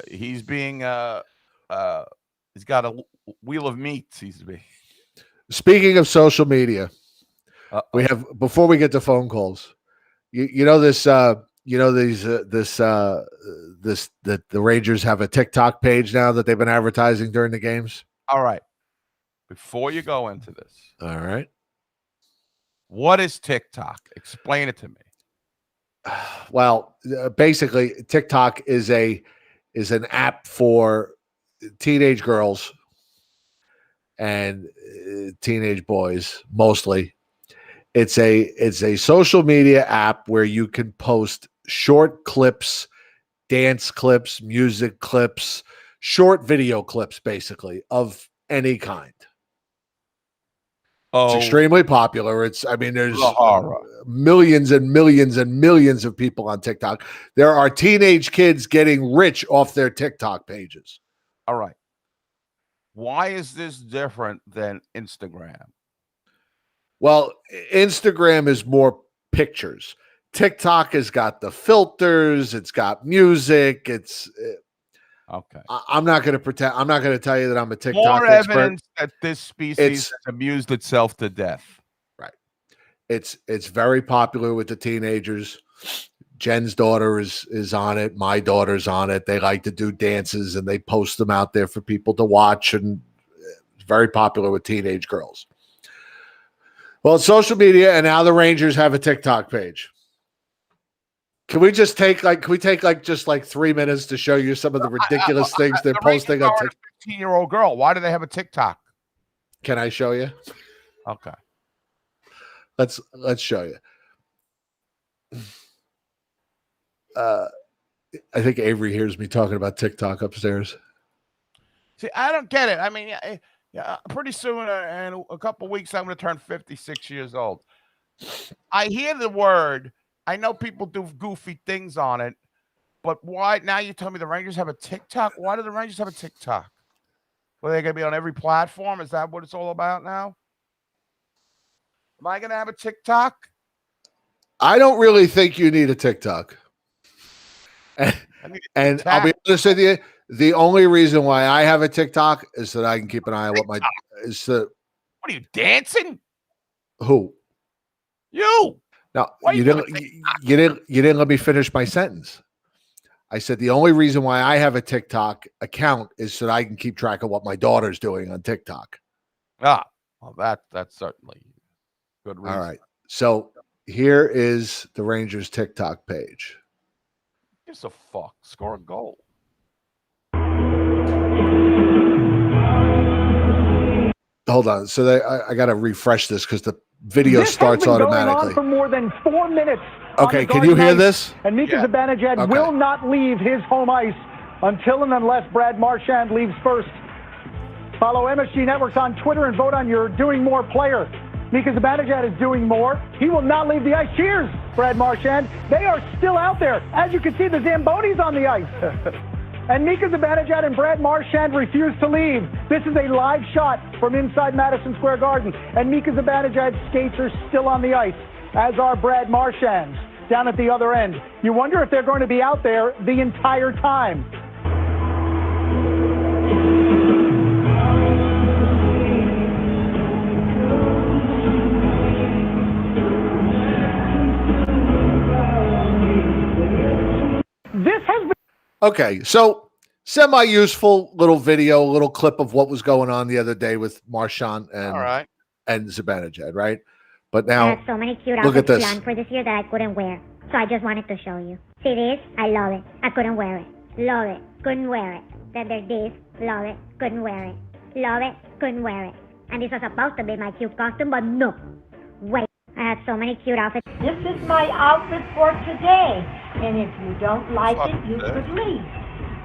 He's being he's got a wheel of meat. Seems to be. Speaking of social media, we have, before we get to phone calls, the Rangers have a TikTok page now that they've been advertising during the games. All right. Before you go into this, all right, what is TikTok? Explain it to me. Well, basically, TikTok is an app for teenage girls and teenage boys mostly. It's a social media app where you can post short clips, dance clips, music clips, short video clips, basically, of any kind. It's extremely popular. There's millions and millions and millions of people on TikTok. There are teenage kids getting rich off their TikTok pages. All right. Why is this different than Instagram? Well, Instagram is more pictures. TikTok has got the filters. It's got music. Okay. I'm not going to pretend. I'm not going to tell you that I'm a TikTok More expert. evidence that this species has amused itself to death. Right. It's very popular with the teenagers. Jen's daughter is on it. My daughter's on it. They like to do dances and they post them out there for people to watch, and it's very popular with teenage girls. Well, it's social media, and now the Rangers have a TikTok page. Can we take 3 minutes to show you some of the ridiculous things they're posting on TikTok? 15-year-old girl. Why do they have a TikTok? Can I show you? Okay. Let's show you. I think Avery hears me talking about TikTok upstairs. See, I don't get it. I mean, pretty soon, in a couple of weeks, I'm going to turn 56 years old. I hear the word. I know people do goofy things on it, but why? Now you tell me the Rangers have a TikTok. Why do the Rangers have a TikTok? Well, they're going to be on every platform? Is that what it's all about now? Am I going to have a TikTok? I don't really think you need a TikTok. And I'll be honest with you, the only reason why I have a TikTok is that I can keep an eye on what my is the. What are you dancing? Who? You. No, you didn't let me finish my sentence. I said the only reason why I have a TikTok account is so that I can keep track of what my daughter's doing on TikTok. Ah, well, that's certainly good reason. All right. So here is the Rangers TikTok page. Gives a fuck. Score a goal. Hold on. So I got to refresh this because the video starts automatically. For more than 4 minutes. Okay, can you hear this? And Mika Zibanejad will not leave his home ice until and unless Brad Marchand leaves first. Follow MSG Networks on Twitter and vote on your Doing More player. Mika Zibanejad is doing more. He will not leave the ice. Cheers, Brad Marchand. They are still out there. As you can see, the Zambonis on the ice. And Mika Zibanejad and Brad Marchand refuse to leave. This is a live shot from inside Madison Square Garden. And Mika Zibanejad's skates are still on the ice, as are Brad Marchand's down at the other end. You wonder if they're going to be out there the entire time. This has been Okay, so semi-useful little video, little clip of what was going on the other day with Marchand and Zibanejad, right? But now, I have so many cute look at outfits this. planned for this year that I couldn't wear. So I just wanted to show you. See this? I love it. I couldn't wear it. Love it. Couldn't wear it. Then there's this. Love it. Couldn't wear it. Love it. Couldn't wear it. And this was supposed to be my cute costume, but no. Wait. I have so many cute outfits. This is my outfit for today. And if you don't like it, you could leave.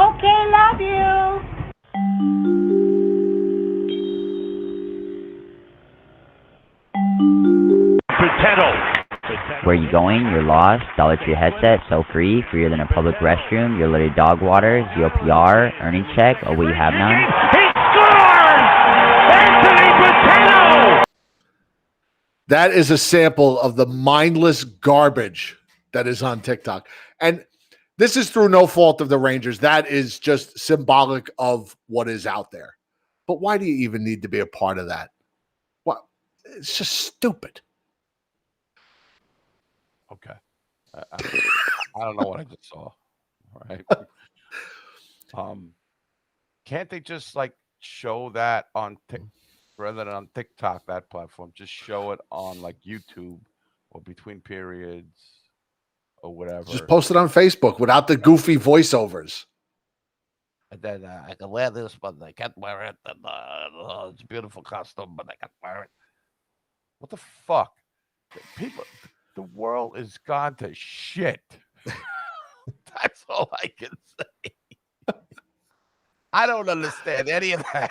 Okay, love you. Where are you going? You're lost. Dollar Tree headset, so free, freer than a public restroom. You're literally dog water, ZOPR, earning check. Oh, we have none. He scores! Anthony Bottino! That is a sample of the mindless garbage that is on TikTok. And this is through no fault of the Rangers. That is just symbolic of what is out there. But why do you even need to be a part of that? Well, it's just stupid. Okay. I don't know what I just saw. All right. Can't they just like show that on rather than on TikTok, that platform, just show it on like YouTube or between periods or whatever? Just post it on Facebook without the goofy voiceovers. And then I can wear this, but I can't wear it. And it's a beautiful costume, but I can't wear it. What the fuck? People, the world is gone to shit. That's all I can say. I don't understand any of that.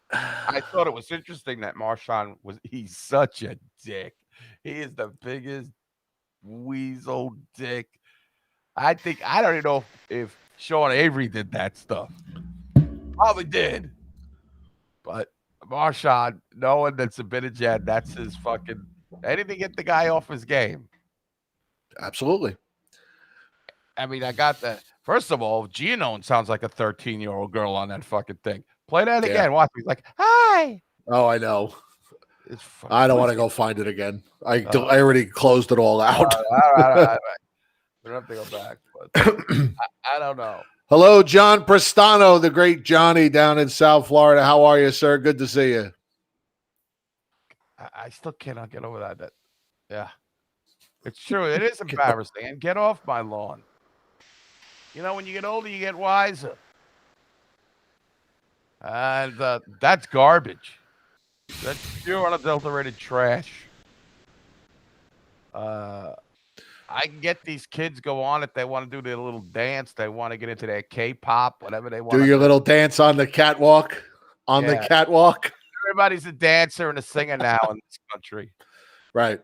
I thought it was interesting that Marchand he's such a dick. He is the biggest weasel dick. I don't even know if Sean Avery did that stuff. Probably did. But Marchand, knowing that Zibanejad, that's his fucking anything to get the guy off his game. Absolutely. I mean, I got that. First of all, Giannone sounds like a 13-year-old girl on that fucking thing. Play that again. Watch. He's like, hi. Oh, I know. I don't want to go find it again. I already closed it all out. All right. We don't have to go back. But I don't know. Hello, John Prestano, the great Johnny down in South Florida. How are you, sir? Good to see you. I still cannot get over that. Yeah. It's true. It is embarrassing. And get off my lawn. You know, when you get older, you get wiser. And that's garbage. That's pure unadulterated trash. I can get these kids go on if they want to do their little dance. They want to get into their K-pop, whatever they want. Do your little dance on the catwalk. The catwalk. Everybody's a dancer and a singer now in this country. Right.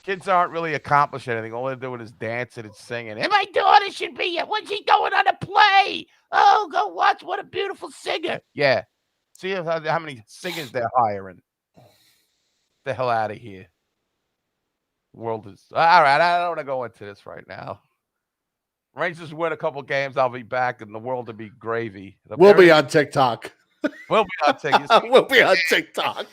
Kids aren't really accomplishing anything. All they're doing is dancing and singing. And my daughter should be. When's she going on a play? Oh, go watch. What a beautiful singer. Yeah. See how many singers they're hiring. The hell out of here. World is all right. I don't want to go into this right now. Rangers win a couple games, I'll be back, and the world will be gravy. We'll be on TikTok. We'll be on TikTok. We'll be on TikTok.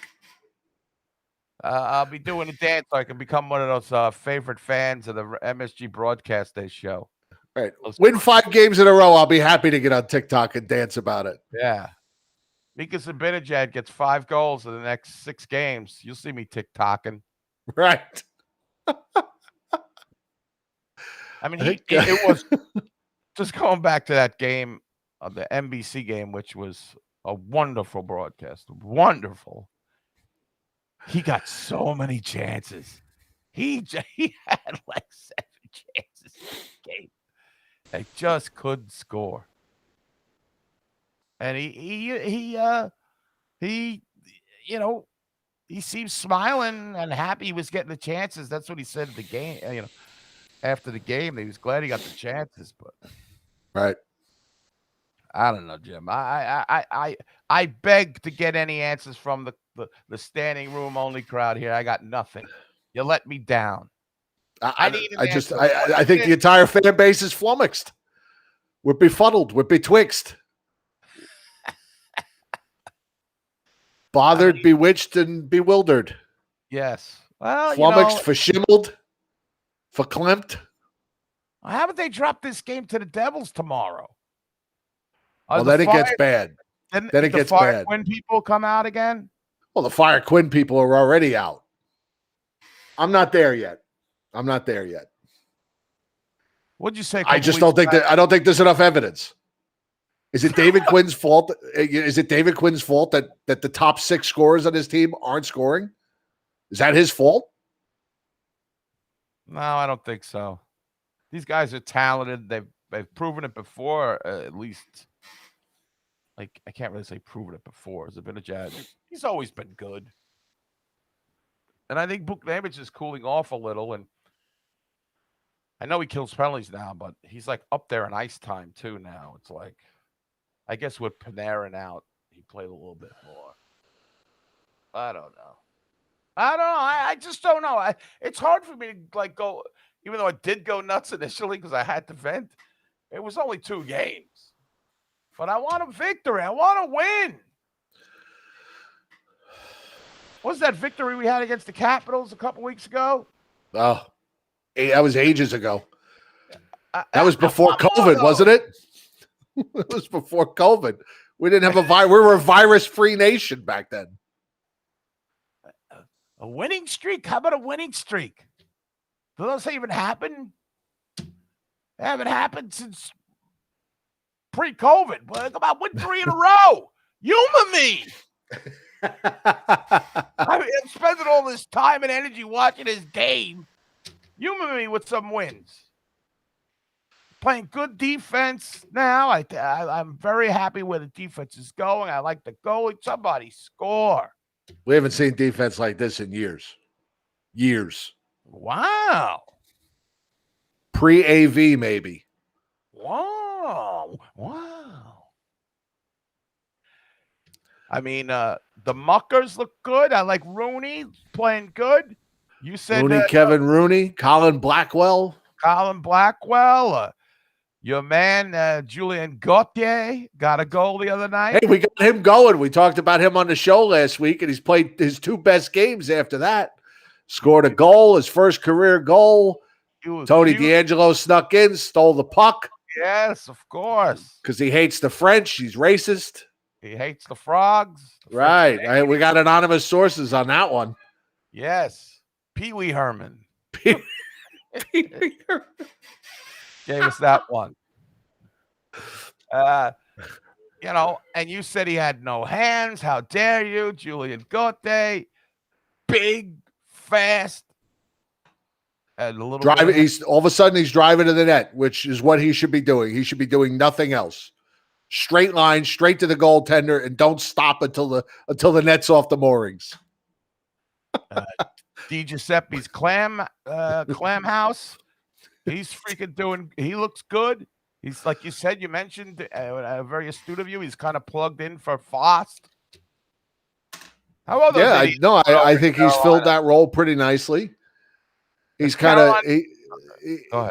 I'll be doing a dance so I can become one of those favorite fans of the MSG Broadcast Day show. Right. Win 5 games in a row. I'll be happy to get on TikTok and dance about it. Yeah. Mika Zibanejad gets 5 goals in the next 6 games. You'll see me TikToking. Right. I mean, it was just going back to that game, the NBC game, which was a wonderful broadcast. Wonderful. He got so many chances. He had like 7 chances in the game. They just couldn't score. And he seemed smiling and happy he was getting the chances. That's what he said at the game, after the game. He was glad he got the chances, but right. I don't know, Jim. I beg to get any answers from the standing room only crowd here. I got nothing. You let me down. I think the entire fan base is flummoxed. We're befuddled. We're betwixt. Bothered, bewitched, and bewildered. Yes. Well, flummoxed, verschimmeled, verklempt. How haven't they dropped this game to the Devils tomorrow? Well, then it gets bad. Then it gets bad. When people come out again? Well, the Fire Quinn people are already out. I'm not there yet. What'd you say? I just don't think I don't think there's enough evidence. Is it David Quinn's fault? Is it David Quinn's fault that the top 6 scorers on his team aren't scoring? Is that his fault? No, I don't think so. These guys are talented. They've proven it before, at least. Like, I can't really say proven it before. Zibanejad, he's always been good. And I think Buchnevich is cooling off a little. And I know he kills penalties now, but he's like up there in ice time too now. It's like, I guess with Panarin out, he played a little bit more. I don't know. I just don't know. It's hard for me to go, even though I did go nuts initially because I had to vent. It was only 2 games. But I want a victory. I want to win. What was that victory we had against the Capitals a couple weeks ago? Oh, that was ages ago. That was before COVID, wasn't it? It was before COVID. We didn't have a virus. We were a virus-free nation back then. A winning streak? How about a winning streak? Do those even happen? They haven't happened since pre-COVID. Well, come on, win 3 in a row. Humor me. I'm spending all this time and energy watching this game. Humor me with some wins. Playing good defense now. I'm very happy where the defense is going. I like the goalie. Somebody score. We haven't seen defense like this in years. Wow. Pre-AV, maybe. Wow. I mean, the Muckers look good. I like Rooney playing good. You said Rooney, Kevin Rooney, Colin Blackwell. Your man, Julien Gauthier, got a goal the other night. Hey, we got him going. We talked about him on the show last week, and he's played his 2 best games after that. Scored a goal, his first career goal. Tony DeAngelo snuck in, stole the puck. Yes, of course. Because he hates the French. He's racist. He hates the frogs. Right. We got anonymous sources on that one. Yes. Pee Wee Herman. Gave us that one. And you said he had no hands. How dare you, Julien Gauthier? Big, fast, and a little driving. He's all of a sudden he's driving to the net, which is what he should be doing. He should be doing nothing else. Straight line, straight to the goaltender, and don't stop until the net's off the moorings. Di Giuseppe's clam house. He's freaking doing. He looks good. He's like you said. You mentioned very astute of you. He's kind of plugged in for Fost. How about those? Yeah, I think he's filled that role pretty nicely. He's kind of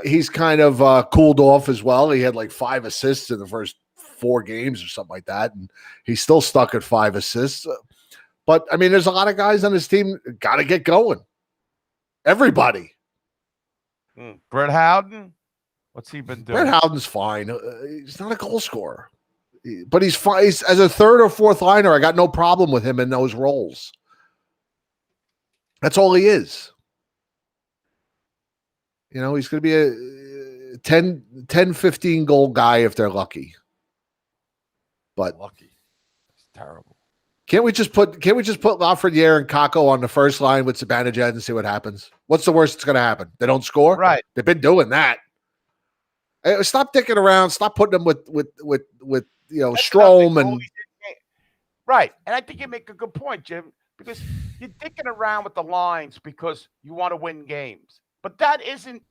he's kind of cooled off as well. He had like 5 assists in the first 4 games or something like that, and he's still stuck at 5 assists. But I mean, there's a lot of guys on his team got to get going. Everybody. Brett Howden, what's he been doing? Brett Howden's fine. He's not a goal scorer, but he's fine. He's, as a 3rd or 4th liner, I got no problem with him in those roles. That's all he is. You know, he's going to be a 10, 15 goal guy if they're lucky. But lucky. It's terrible. Can't we just put Lafreniere and Kako on the first line with Zibanejad and see what happens? What's the worst that's going to happen? They don't score? Right. They've been doing that. Hey, stop dicking around. Stop putting them with Strome and right. And I think you make a good point, Jim, because you're dicking around with the lines because you want to win games. But that isn't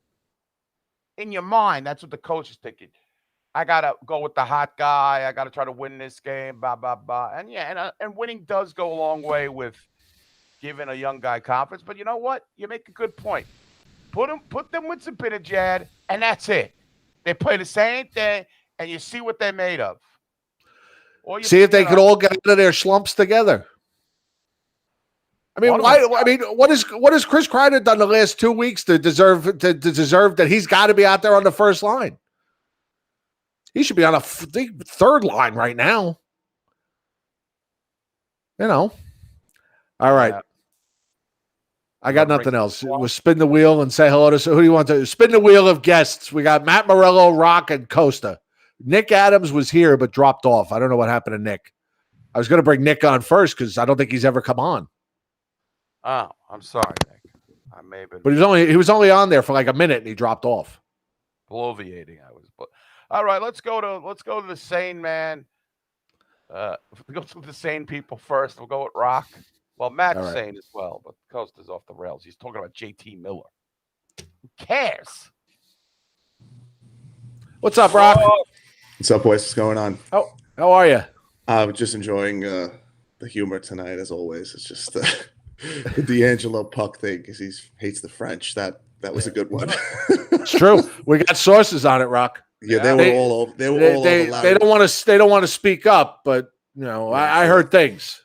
in your mind. That's what the coach is thinking. I got to go with the hot guy. I got to try to win this game, blah, blah, blah. And and winning does go a long way with giving a young guy confidence. But you know what? You make a good point. Put them with Zibanejad, and that's it. They play the same thing, and you see what they're made of. See if they could all get out of their slumps together. I mean, what has Chris Kreider done the last 2 weeks to deserve that he's got to be out there on the first line? He should be on a 3rd line right now. You know. All right. Yeah. I got nothing else. We'll spin the wheel and say hello to. Who do you want to spin the wheel of guests? We got Matt Morello, Rock, and Costa. Nick Adams was here but dropped off. I don't know what happened to Nick. I was going to bring Nick on first because I don't think he's ever come on. Oh, I'm sorry, Nick. I may have been. But he was only on there for like a minute and he dropped off. Bloviating, I was. But all right, let's go to the sane man. We'll go to the sane people first. We'll go with Rock. Well, Matt's sane as well, but Costa's off the rails. He's talking about JT Miller. Who cares? What's up, Rock? What's up, boys? What's going on? How are you? I'm just enjoying the humor tonight, as always. It's just the DeAngelo puck thing because he hates the French. That was a good one. It's true. We got sources on it, Rock. Yeah, they were all over. They don't want to. They don't want to speak up, but you know, I heard things.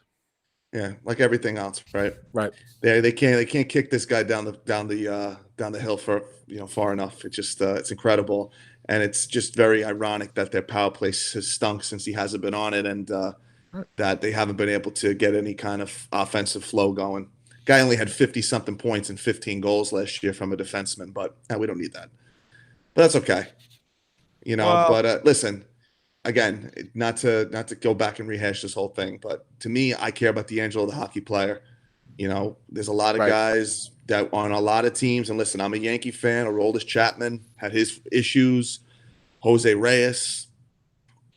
Yeah, like everything else, right? Right. They can't kick this guy down the hill for far enough. It's just it's incredible, and it's just very ironic that their power play has stunk since he hasn't been on it, and that they haven't been able to get any kind of offensive flow going. Guy only had 50-something points and 15 goals last year from a defenseman, but we don't need that. But that's okay. But listen, again, not to go back and rehash this whole thing, but to me, I care about DeAngelo, the hockey player. There's a lot of guys that on a lot of teams, and listen, I'm a Yankee fan. Aroldis Chapman had his issues. Jose Reyes,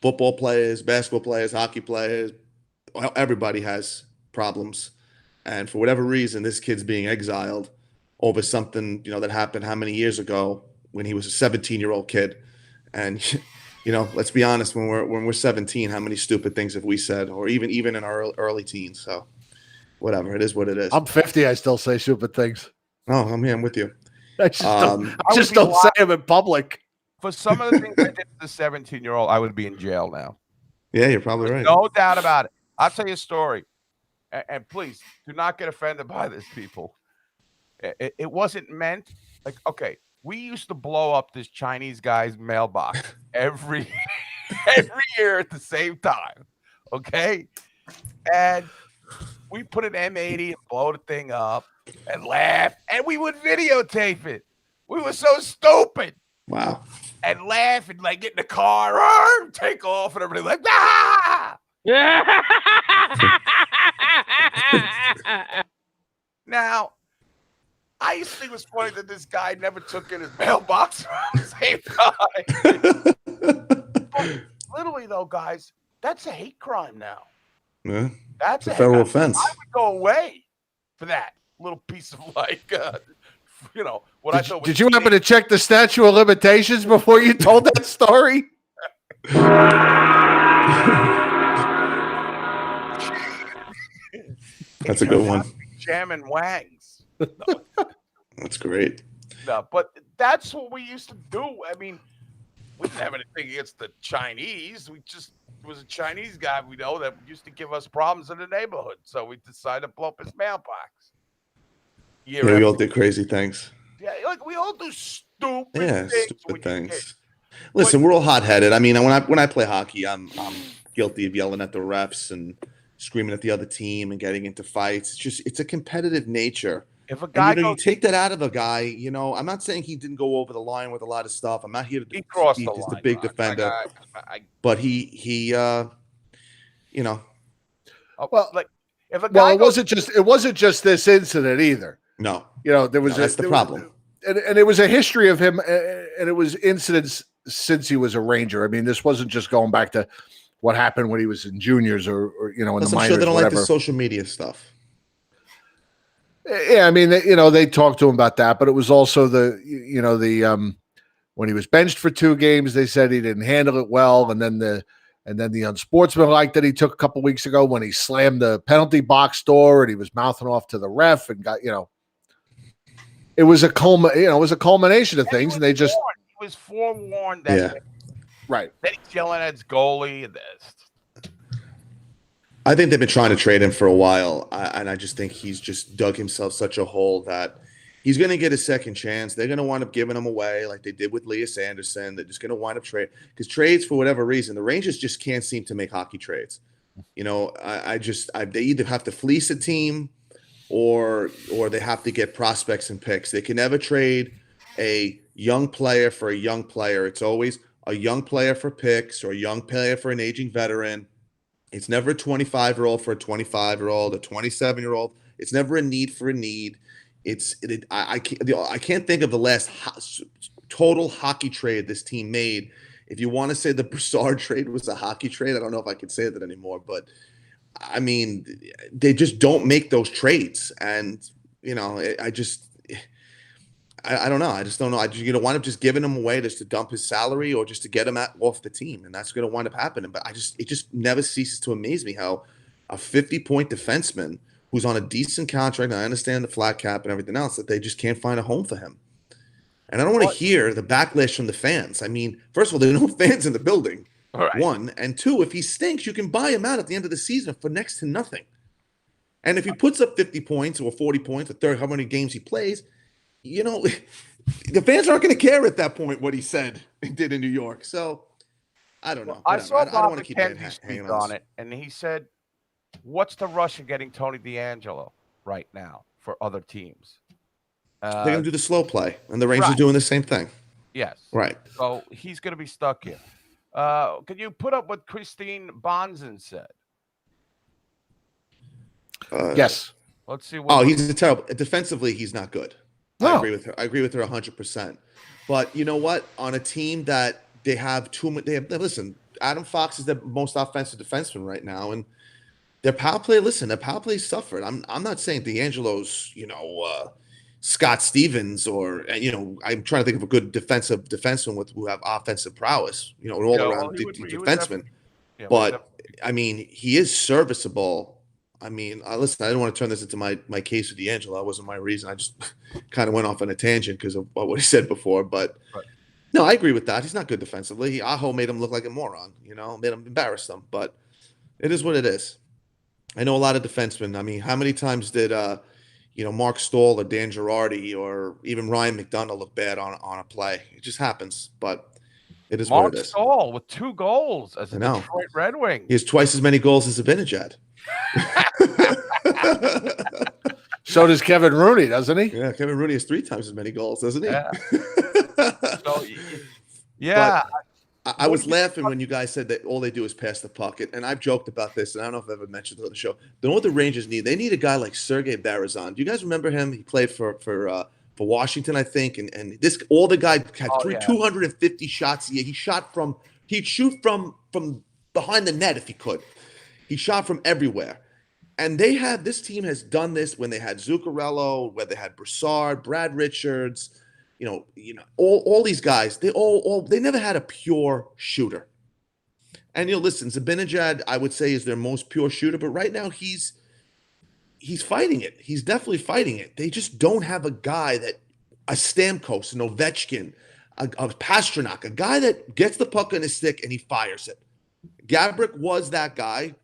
football players, basketball players, hockey players, everybody has problems. And for whatever reason, this kid's being exiled over something, that happened how many years ago when he was a 17-year-old kid. And, let's be honest, when we're 17, how many stupid things have we said, or even in our early teens? So whatever, it is what it is. I'm 50. I still say stupid things. Oh, I'm with you. I just don't say them in public. For some of the things I did to the 17-year-old, I would be in jail now. Yeah, you're probably right. No doubt about it. I'll tell you a story. And please do not get offended by this, people. It wasn't meant like, okay, we used to blow up this Chinese guy's mailbox every year at the same time. Okay. And we put an M80 and blow the thing up and laugh, and we would videotape it. We were so stupid. Wow. And laugh and like get in the car, take off, and everybody like, ah! Yeah. Now, I used to think it was funny that this guy never took in his mailbox around the same time. But literally, though, guys, that's a hate crime now. Yeah. That's a federal offense. I would go away for that little piece of what I thought. Did you happen to check the statute of limitations before you told that story? That's a good one. Jam and Wangs. That's great. No, but that's what we used to do. I mean, we didn't have anything against the Chinese. It was a Chinese guy we know that used to give us problems in the neighborhood. So we decided to blow up his mailbox. Yeah, we all did crazy things. Yeah, like we all do stupid things. Listen, we're all hot-headed. I mean, when I play hockey, I'm guilty of yelling at the refs and screaming at the other team and getting into fights. It's a competitive nature. If a guy you take that out of a guy, I'm not saying he didn't go over the line with a lot of stuff. I'm not here to crossed he's the line, the big defender, but he if a guy it wasn't just this incident either. No, that's the problem. And it was a history of him, and it was incidents since he was a Ranger. I mean, this wasn't just going back to what happened when he was in juniors or in the minors. I'm sure they don't like the social media stuff. Yeah, I mean, they talked to him about that, but it was also when he was benched for 2 games, they said he didn't handle it well, and then the unsportsmanlike that he took a couple weeks ago when he slammed the penalty box door and he was mouthing off to the ref and got it was a culmination of things, and they just he was forewarned that right. Then he's yelling at his goalie and this. I think they've been trying to trade him for a while, and I just think he's just dug himself such a hole that he's going to get a second chance. They're going to wind up giving him away like they did with Elias Anderson. They're just going to wind up because trades, for whatever reason, the Rangers just can't seem to make hockey trades. They either have to fleece a team or they have to get prospects and picks. They can never trade a young player for a young player. It's always a young player for picks or a young player for an aging veteran. It's never a 25-year-old for a 25-year-old, a 27-year-old. It's never a need for a need. I can't think of the last total hockey trade this team made. If you want to say the Broussard trade was a hockey trade, I don't know if I can say that anymore. But I mean, they just don't make those trades, and I don't know. I just don't know. You're going to wind up just giving him away just to dump his salary or just to get him off the team. And that's going to wind up happening. But it just never ceases to amaze me how a 50-point defenseman who's on a decent contract, and I understand the flat cap and everything else, that they just can't find a home for him. And I don't want to hear the backlash from the fans. I mean, first of all, there are no fans in the building. All right. 1. And 2, if he stinks, you can buy him out at the end of the season for next to nothing. And if he puts up 50 points or 40 points or how many games he plays, the fans aren't going to care at that point what he said and did in New York. So I don't know. I saw Bob keep McKenzie speak on it, and he said, "What's the rush in getting Tony DeAngelo right now for other teams?" They're going to do the slow play, and the Rangers are doing the same thing. Yes. Right. So he's going to be stuck here. Can you put up what Christine Bonzen said? Yes. Let's see. He's terrible. Defensively, he's not good. No. I agree with her 100%. But you know what? On a team that they have listen, Adam Fox is the most offensive defenseman right now, and their power play. Listen, their power play suffered. I'm not saying DeAngelo's Scott Stevens or I'm trying to think of a good defenseman who have offensive prowess. An all around defenseman. But I mean, he is serviceable. I mean, listen, I didn't want to turn this into my case with DeAngelo. That wasn't my reason. I just kind of went off on a tangent because of what he said before. But no, I agree with that. He's not good defensively. Aho made him look like a moron, made him embarrass them. But it is what it is. I know a lot of defensemen. I mean, how many times did Mark Stahl or Dan Girardi or even Ryan McDonough look bad on a play? It just happens. But it is what it is. Mark Stahl with 2 goals as a Detroit Red Wing. He has twice as many goals as Zibanejad. So does Kevin Rooney, doesn't he? Yeah, Kevin Rooney has 3 times as many goals, doesn't he? Yeah. I was laughing when you guys said that all they do is pass the puck. And I've joked about this, and I don't know if I've ever mentioned it on the show. You know what the Rangers need? They need a guy like Sergei Barazan. Do you guys remember him? He played for Washington, I think. And this the guy had 250 shots a year. He'd shoot from behind the net if he could. He shot from everywhere. And this team has done this when they had Zuccarello, when they had Broussard, Brad Richards, all these guys. They never had a pure shooter. And listen, Zibanejad, I would say, is their most pure shooter, but right now he's he's fighting it. He's definitely fighting it. They just don't have a guy that a Stamkos, an Ovechkin, a Pasternak, a guy that gets the puck on his stick and he fires it. Gabrick was that guy.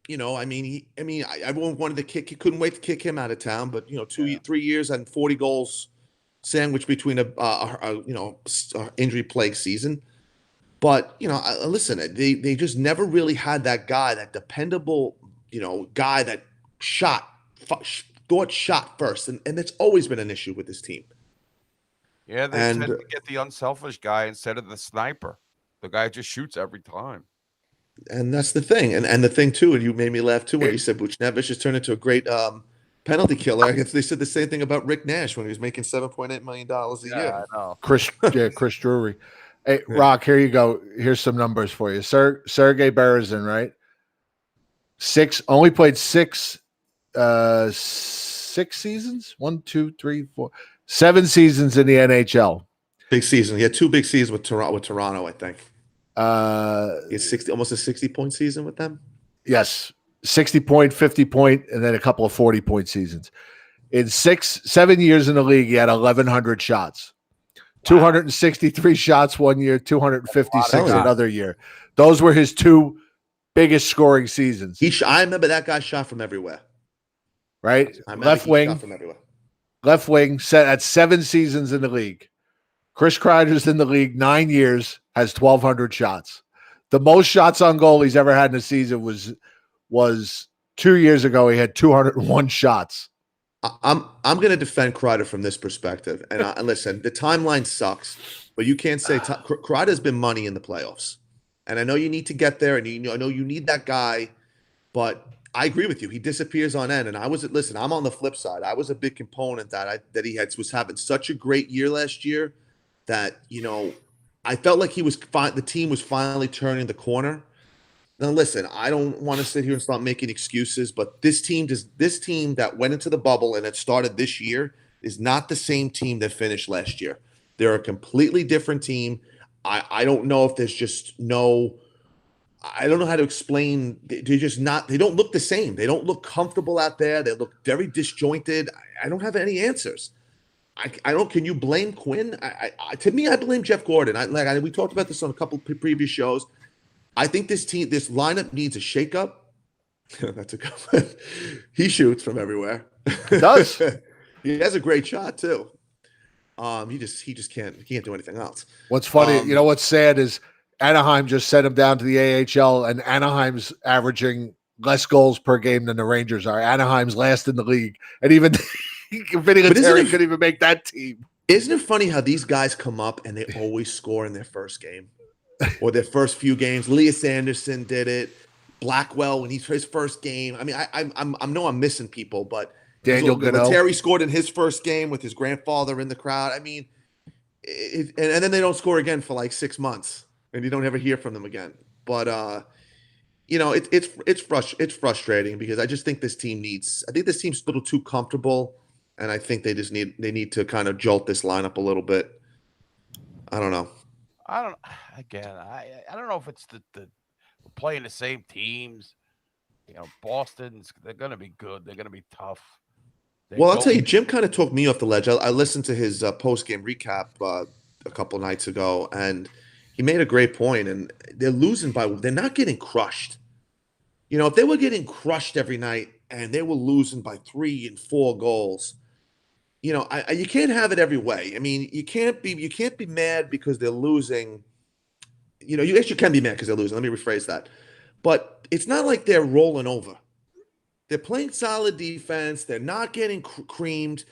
Everyone wanted to kick. He couldn't wait to kick him out of town. But 3 years and 40 goals sandwiched between a injury plagued season. But listen, they just never really had that guy, that dependable guy that thought shot first, and that's always been an issue with this team. Yeah, they tend to get the unselfish guy instead of the sniper, the guy who just shoots every time. And that's the thing. And the thing, too, and you made me laugh, too, when you said Buchnevich has turned into a great penalty killer. I guess they said the same thing about Rick Nash when he was making $7.8 million a year. I know. Chris Drury. Hey, Rock, here you go. Here's some numbers for you. Sergei Berezin, right? Only played six seasons? 1, 2, 3, 4. 7 seasons in the NHL. Big season. He had 2 big seasons with Toronto, I think. He had almost a 60-point season with them. Yes, 60-point, 50-point, and then a couple of 40-point seasons. In 7 years in the league, he had 1,100 shots. 263 shots one year, 256 another year. Those were his 2 biggest scoring seasons. I remember that guy shot from everywhere. Right? Left wing. From everywhere. Left wing, set at 7 seasons in the league. Chris Kreider's in the league 9 years, has 1,200 shots. The most shots on goal he's ever had in a season was 2 years ago. He had 201 shots. I'm going to defend Kreider from this perspective. And listen, the timeline sucks, but you can't say Kreider's been money in the playoffs. And I know you need to get there, and I know you need that guy, but I agree with you. He disappears on end. And I'm on the flip side. I was a big component that was having such a great year last year that, I felt like the team was finally turning the corner. Now, listen, I don't want to sit here and start making excuses, but this team that went into the bubble and it started this year is not the same team that finished last year. They're a completely different team. I don't know if there's just I don't know how to explain. They don't look the same. They don't look comfortable out there. They look very disjointed. I don't have any answers. Can you blame Quinn? To me, I blame Jeff Gordon. We talked about this on a couple previous shows. I think this lineup needs a shakeup. That's a good one. He shoots from everywhere. He does. He has a great shot too. He just can't do anything else. What's funny, what's sad is Anaheim just sent him down to the AHL, and Anaheim's averaging less goals per game than the Rangers are. Anaheim's last in the league, and even Vinny Lettieri couldn't even make that team. Isn't it funny how these guys come up and they always score in their first game or their first few games? Elias Anderson did it. Blackwell when he's his first game. I mean, I know I'm missing people, but Daniel Goodell. Lettieri scored in his first game with his grandfather in the crowd. I mean, and then they don't score again for like 6 months, and you don't ever hear from them again. But it's frustrating because I just think this team's a little too comfortable. And I think they need to kind of jolt this lineup a little bit. I don't know. I don't know if it's the playing the same teams. Boston's they're going to be good. They're going to be tough. I'll tell you, Jim kind of took me off the ledge. I listened to his post-game recap a couple nights ago, and he made a great point. And they're not getting crushed. If they were getting crushed every night and they were losing by 3 and 4 goals, you can't have it every way. I mean, you can't be mad because they're losing. You actually can be mad because they're losing. Let me rephrase that. But it's not like they're rolling over. They're playing solid defense. They're not getting creamed.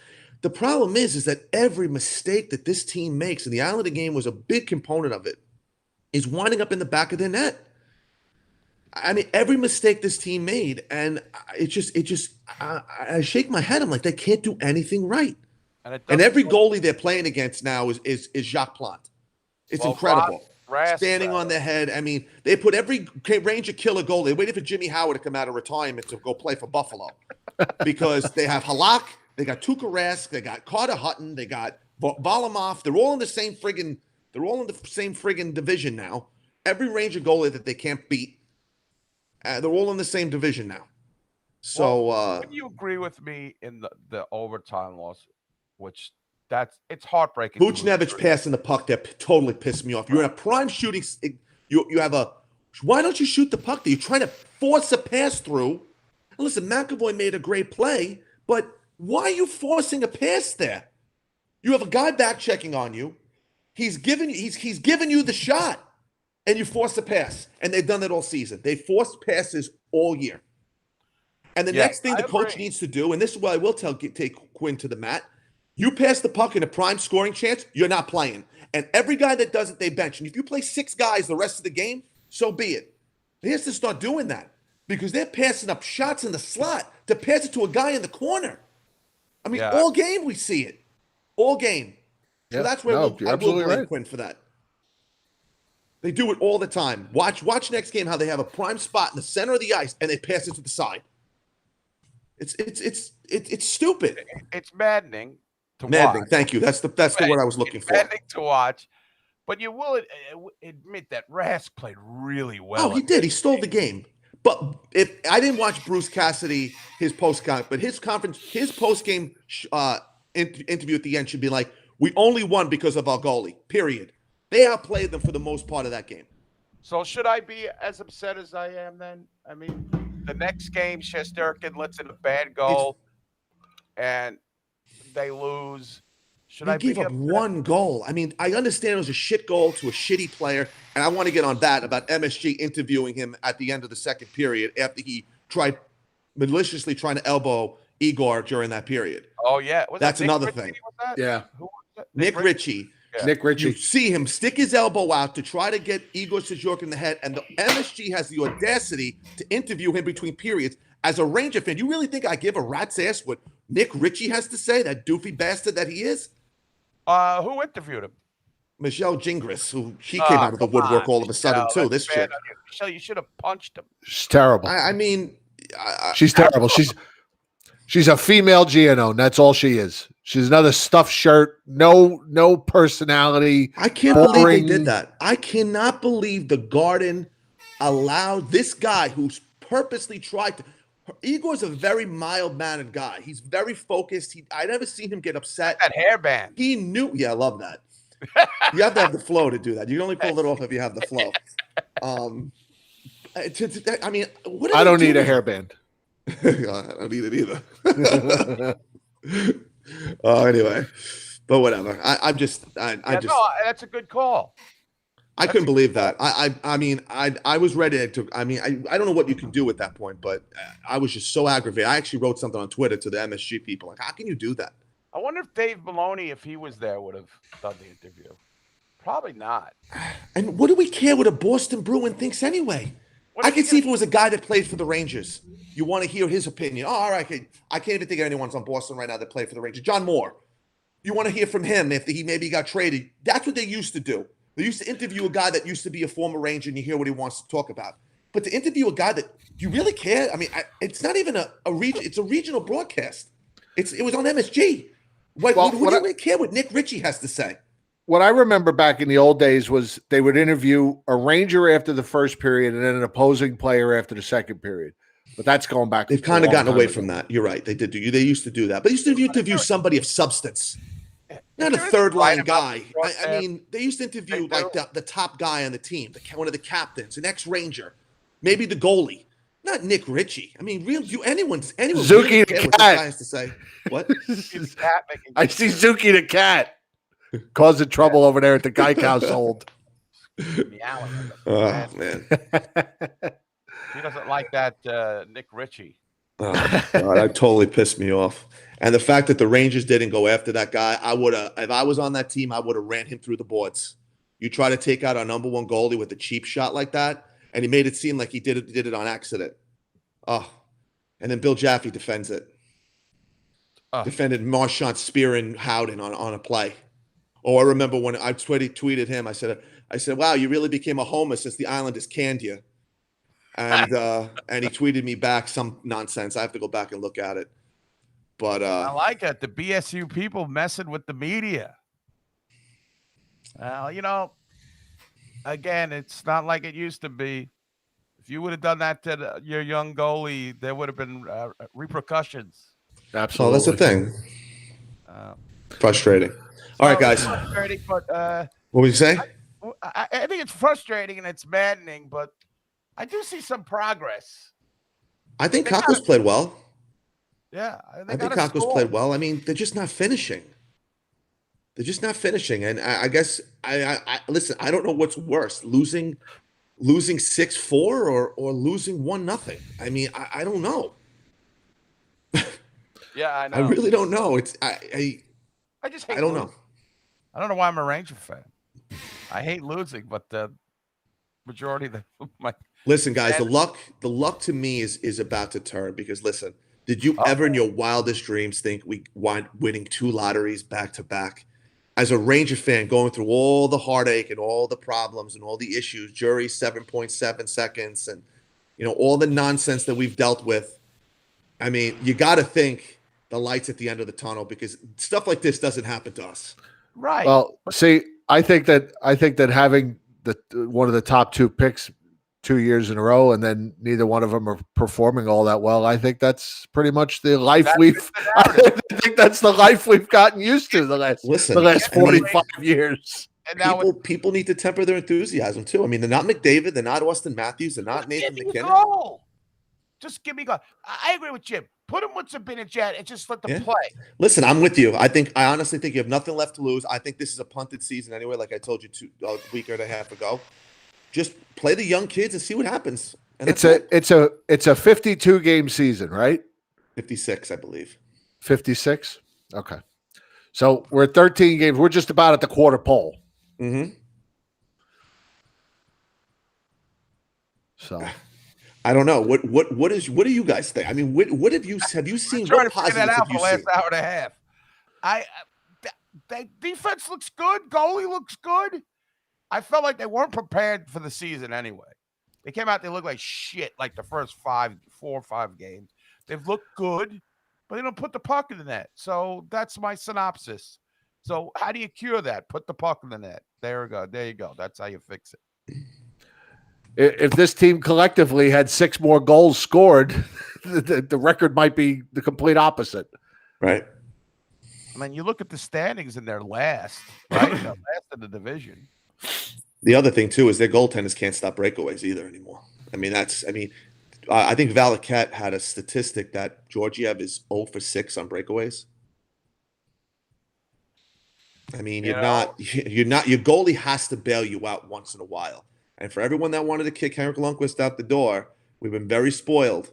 The problem is that every mistake that this team makes, and the Islander game was a big component of it, is winding up in the back of their net. I mean, every mistake this team made, and I shake my head. I'm like, they can't do anything right. And every goalie they're playing against now is Jacques Plante. It's incredible. Standing on their head. I mean, they put every Ranger killer goalie. They waited for Jimmy Howard to come out of retirement to go play for Buffalo because they have Halak, they got Tuukka Rask, they got Carter Hutton, they got Varlamov. They're all in the same friggin' division now. Every Ranger goalie that they can't beat. They're all in the same division now. So would you agree with me in the overtime loss, which it's heartbreaking. Buchnevich passing the puck that totally pissed me off. You're in a prime shooting. You have a. Why don't you shoot the puck there? You're trying to force a pass through. Listen, McAvoy made a great play, but why are you forcing a pass there? You have a guy back checking on you. He's given you the shot, and you force a pass. And they've done that all season. They forced passes all year. And the next thing the coach needs to do, and this is what I will take Quinn to the mat. You pass the puck in a prime scoring chance, you're not playing. And every guy that does it, they bench. And if you play 6 guys the rest of the game, so be it. He has to start doing that because they're passing up shots in the slot to pass it to a guy in the corner. I mean, all game we see it. All game. So that's where I will blame Quinn for that. They do it all the time. Watch next game how they have a prime spot in the center of the ice and they pass it to the side. It's stupid. It's maddening. Maddening. Thank you. That's the word I was looking for. Maddening to watch. But you will admit that Rask played really well. Oh, he did. He stole the game. But if I didn't watch Bruce Cassidy his post game, but his post game interview at the end should be like, "We only won because of our goalie." Period. They outplayed them for the most part of that game. So should I be as upset as I am then? I mean, the next game, Shesterkin lets in a bad goal, and they lose. Should I give up one goal? I mean, I understand it was a shit goal to a shitty player, and I want to get on that about MSG interviewing him at the end of the second period after he tried maliciously trying to elbow Igor during that period. Oh, yeah. That's another thing. Yeah. Who was that? Nick Ritchie. Yeah. Nick Ritchie. You see him stick his elbow out to try to get Igor Sejork in the head, and the MSG has the audacity to interview him between periods. As a Ranger fan, you really think I give a rat's ass what Nick Ritchie has to say, that doofy bastard that he is? Who interviewed him? Michelle Gingras, who she came out of the woodwork all of a sudden, too. This chick. Michelle, you should have punched him. She's terrible. I mean, she's terrible. She's a female Gianone. That's all she is. She's another stuffed shirt. No personality. I can't believe they did that. I cannot believe the Garden allowed this guy who's purposely tried to. Igor's a very mild-mannered guy. He's very focused. I never seen him get upset. That hairband. He knew. Yeah, I love that. You have to have the flow to do that. You can only pull it off if you have the flow. I mean, what? I don't need a hairband. I don't need it either. Anyway, but whatever. I just. No, that's a good call. I couldn't believe that. I mean, I was ready to. I mean, I don't know what you can do at that point, but I was just so aggravated. I actually wrote something on Twitter to the MSG people, like, how can you do that? I wonder if Dave Maloney, if he was there, would have done the interview. Probably not. And what do we care what a Boston Bruin thinks anyway? I can see if it was a guy that played for the Rangers. You want to hear his opinion. Oh, all right. I can't even think of anyone's on Boston right now that played for the Rangers. John Moore. You want to hear from him if he maybe got traded. That's what they used to do. They used to interview a guy that used to be a former Ranger and you hear what he wants to talk about. But to interview a guy that, do you really care? I mean, it's not even a region. It's a regional broadcast. It was on MSG. What do you really care what Nick Ritchie has to say? What I remember back in the old days was they would interview a Ranger after the first period and then an opposing player after the second period. But that's going back. They've kind of gotten away from that. You're right. They did. They used to do that. But they used to interview somebody of substance. Not a third line guy. I mean, they used to interview like the top guy on the team, one of the captains, an ex-Ranger, maybe the goalie. Not Nick Ritchie. I mean, anyone Zuki really the care cat. what this guy has to say. What? I see Zuki the cat causing trouble over there at the Geik household. Oh man, he doesn't like that Nick Ritchie. Oh, God, that totally pissed me off. And the fact that the Rangers didn't go after that guy, I would have. If I was on that team, I would have ran him through the boards. You try to take out our number one goalie with a cheap shot like that, and he made it seem like he did it on accident. Oh, and then Bill Jaffe defends it. Defended Marchand spearing Howden on a play. Oh, I remember when I tweeted him. I said, "Wow, you really became a homer since the Islanders canned you." And he tweeted me back some nonsense. I have to go back and look at it. But I like it. The BSU people messing with the media. Well, again, it's not like it used to be. If you would have done that to your young goalie, there would have been repercustions. Absolutely. Oh, that's the thing. Frustrating. All right, guys. Frustrating, but what would you say? I think it's frustrating and it's maddening, but I do see some progress. I think Kakos played well. Yeah, I think Kakos played well. I mean, they're just not finishing. And I guess I listen. I don't know what's worse: losing 6-4 or losing 1-0. I mean, I don't know. Yeah, I know. I really don't know. It's I just hate I don't losing. know. I don't know why I'm a Ranger fan. I hate losing, but the majority of my Listen, guys, the luck to me is about to turn because listen, did you ever in your wildest dreams think we wind winning 2 lotteries back to back? As a Ranger fan, going through all the heartache and all the problems and all the issues, jury 7.7 seconds, and all the nonsense that we've dealt with. I mean, you got to think the light's at the end of the tunnel because stuff like this doesn't happen to us. Right. Well, see, I think that having one of the top 2 picks 2 years in a row, and then neither one of them are performing all that well. I think that's pretty much the life I think that's the life we've gotten used to the last 45 years. And now people need to temper their enthusiasm too. I mean, they're not McDavid, they're not Austin Matthews, they're not Nathan McKinnon. Just give me go. I agree with Jim. Put him with Zibanejad and just let them play. Listen, I'm with you. I honestly think you have nothing left to lose. I think this is a punted season anyway, like I told you a week and a half ago. Just play the young kids and see what happens. And it's a 52 game season, right? 56, I believe. 56. Okay, so we're at 13 games. We're just about at the quarter pole. Mm-hmm. So I don't know what do you guys think? I mean, what have you seen? What positives that out have you for the last seen? hour and a half. Defense looks good. Goalie looks good. I felt like they weren't prepared for the season anyway. They came out, they looked like shit like the first 4 or 5 games. They've looked good, but they don't put the puck in the net. So that's my synopsis. So how do you cure that? Put the puck in the net. There we go. There you go. That's how you fix it. If this team collectively had 6 more goals scored, the record might be the complete opposite. Right. I mean, you look at the standings and they're last, right? They're last in the division. The other thing too is their goaltenders can't stop breakaways either anymore. I mean, I think Valaket had a statistic that Georgiev is 0 for 6 on breakaways. I mean, your goalie has to bail you out once in a while. And for everyone that wanted to kick Henrik Lundqvist out the door, we've been very spoiled.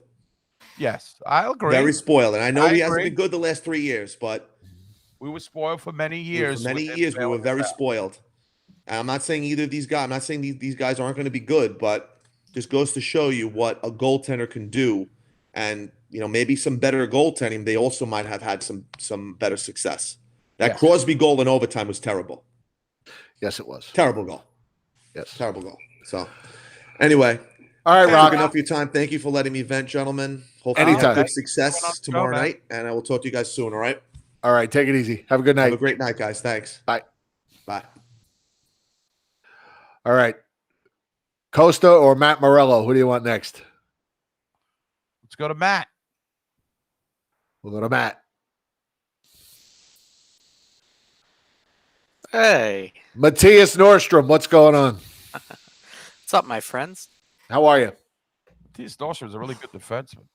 Yes, I agree. Very spoiled. And I know he hasn't been good the last 3 years, but we were spoiled for many years. We were very spoiled. And I'm not saying either of these guys, I'm not saying these guys aren't going to be good, but just goes to show you what a goaltender can do. And, maybe some better goaltending, they also might have had some better success. That Crosby goal in overtime was terrible. Yes, it was. Terrible goal. Yes. Terrible goal. So, anyway. All right, Rob. Enough of your time. Thank you for letting me vent, gentlemen. Hopefully you have good success tomorrow night, and I will talk to you guys soon, all right? All right, take it easy. Have a good night. Have a great night, guys. Thanks. Bye. Bye. All right. Costa or Matt Morello? Who do you want next? Let's go to Matt. We'll go to Matt. Hey. Matthias Nordstrom, what's going on? What's up, my friends? How are you? Matthias Nordstrom's a really good defenseman.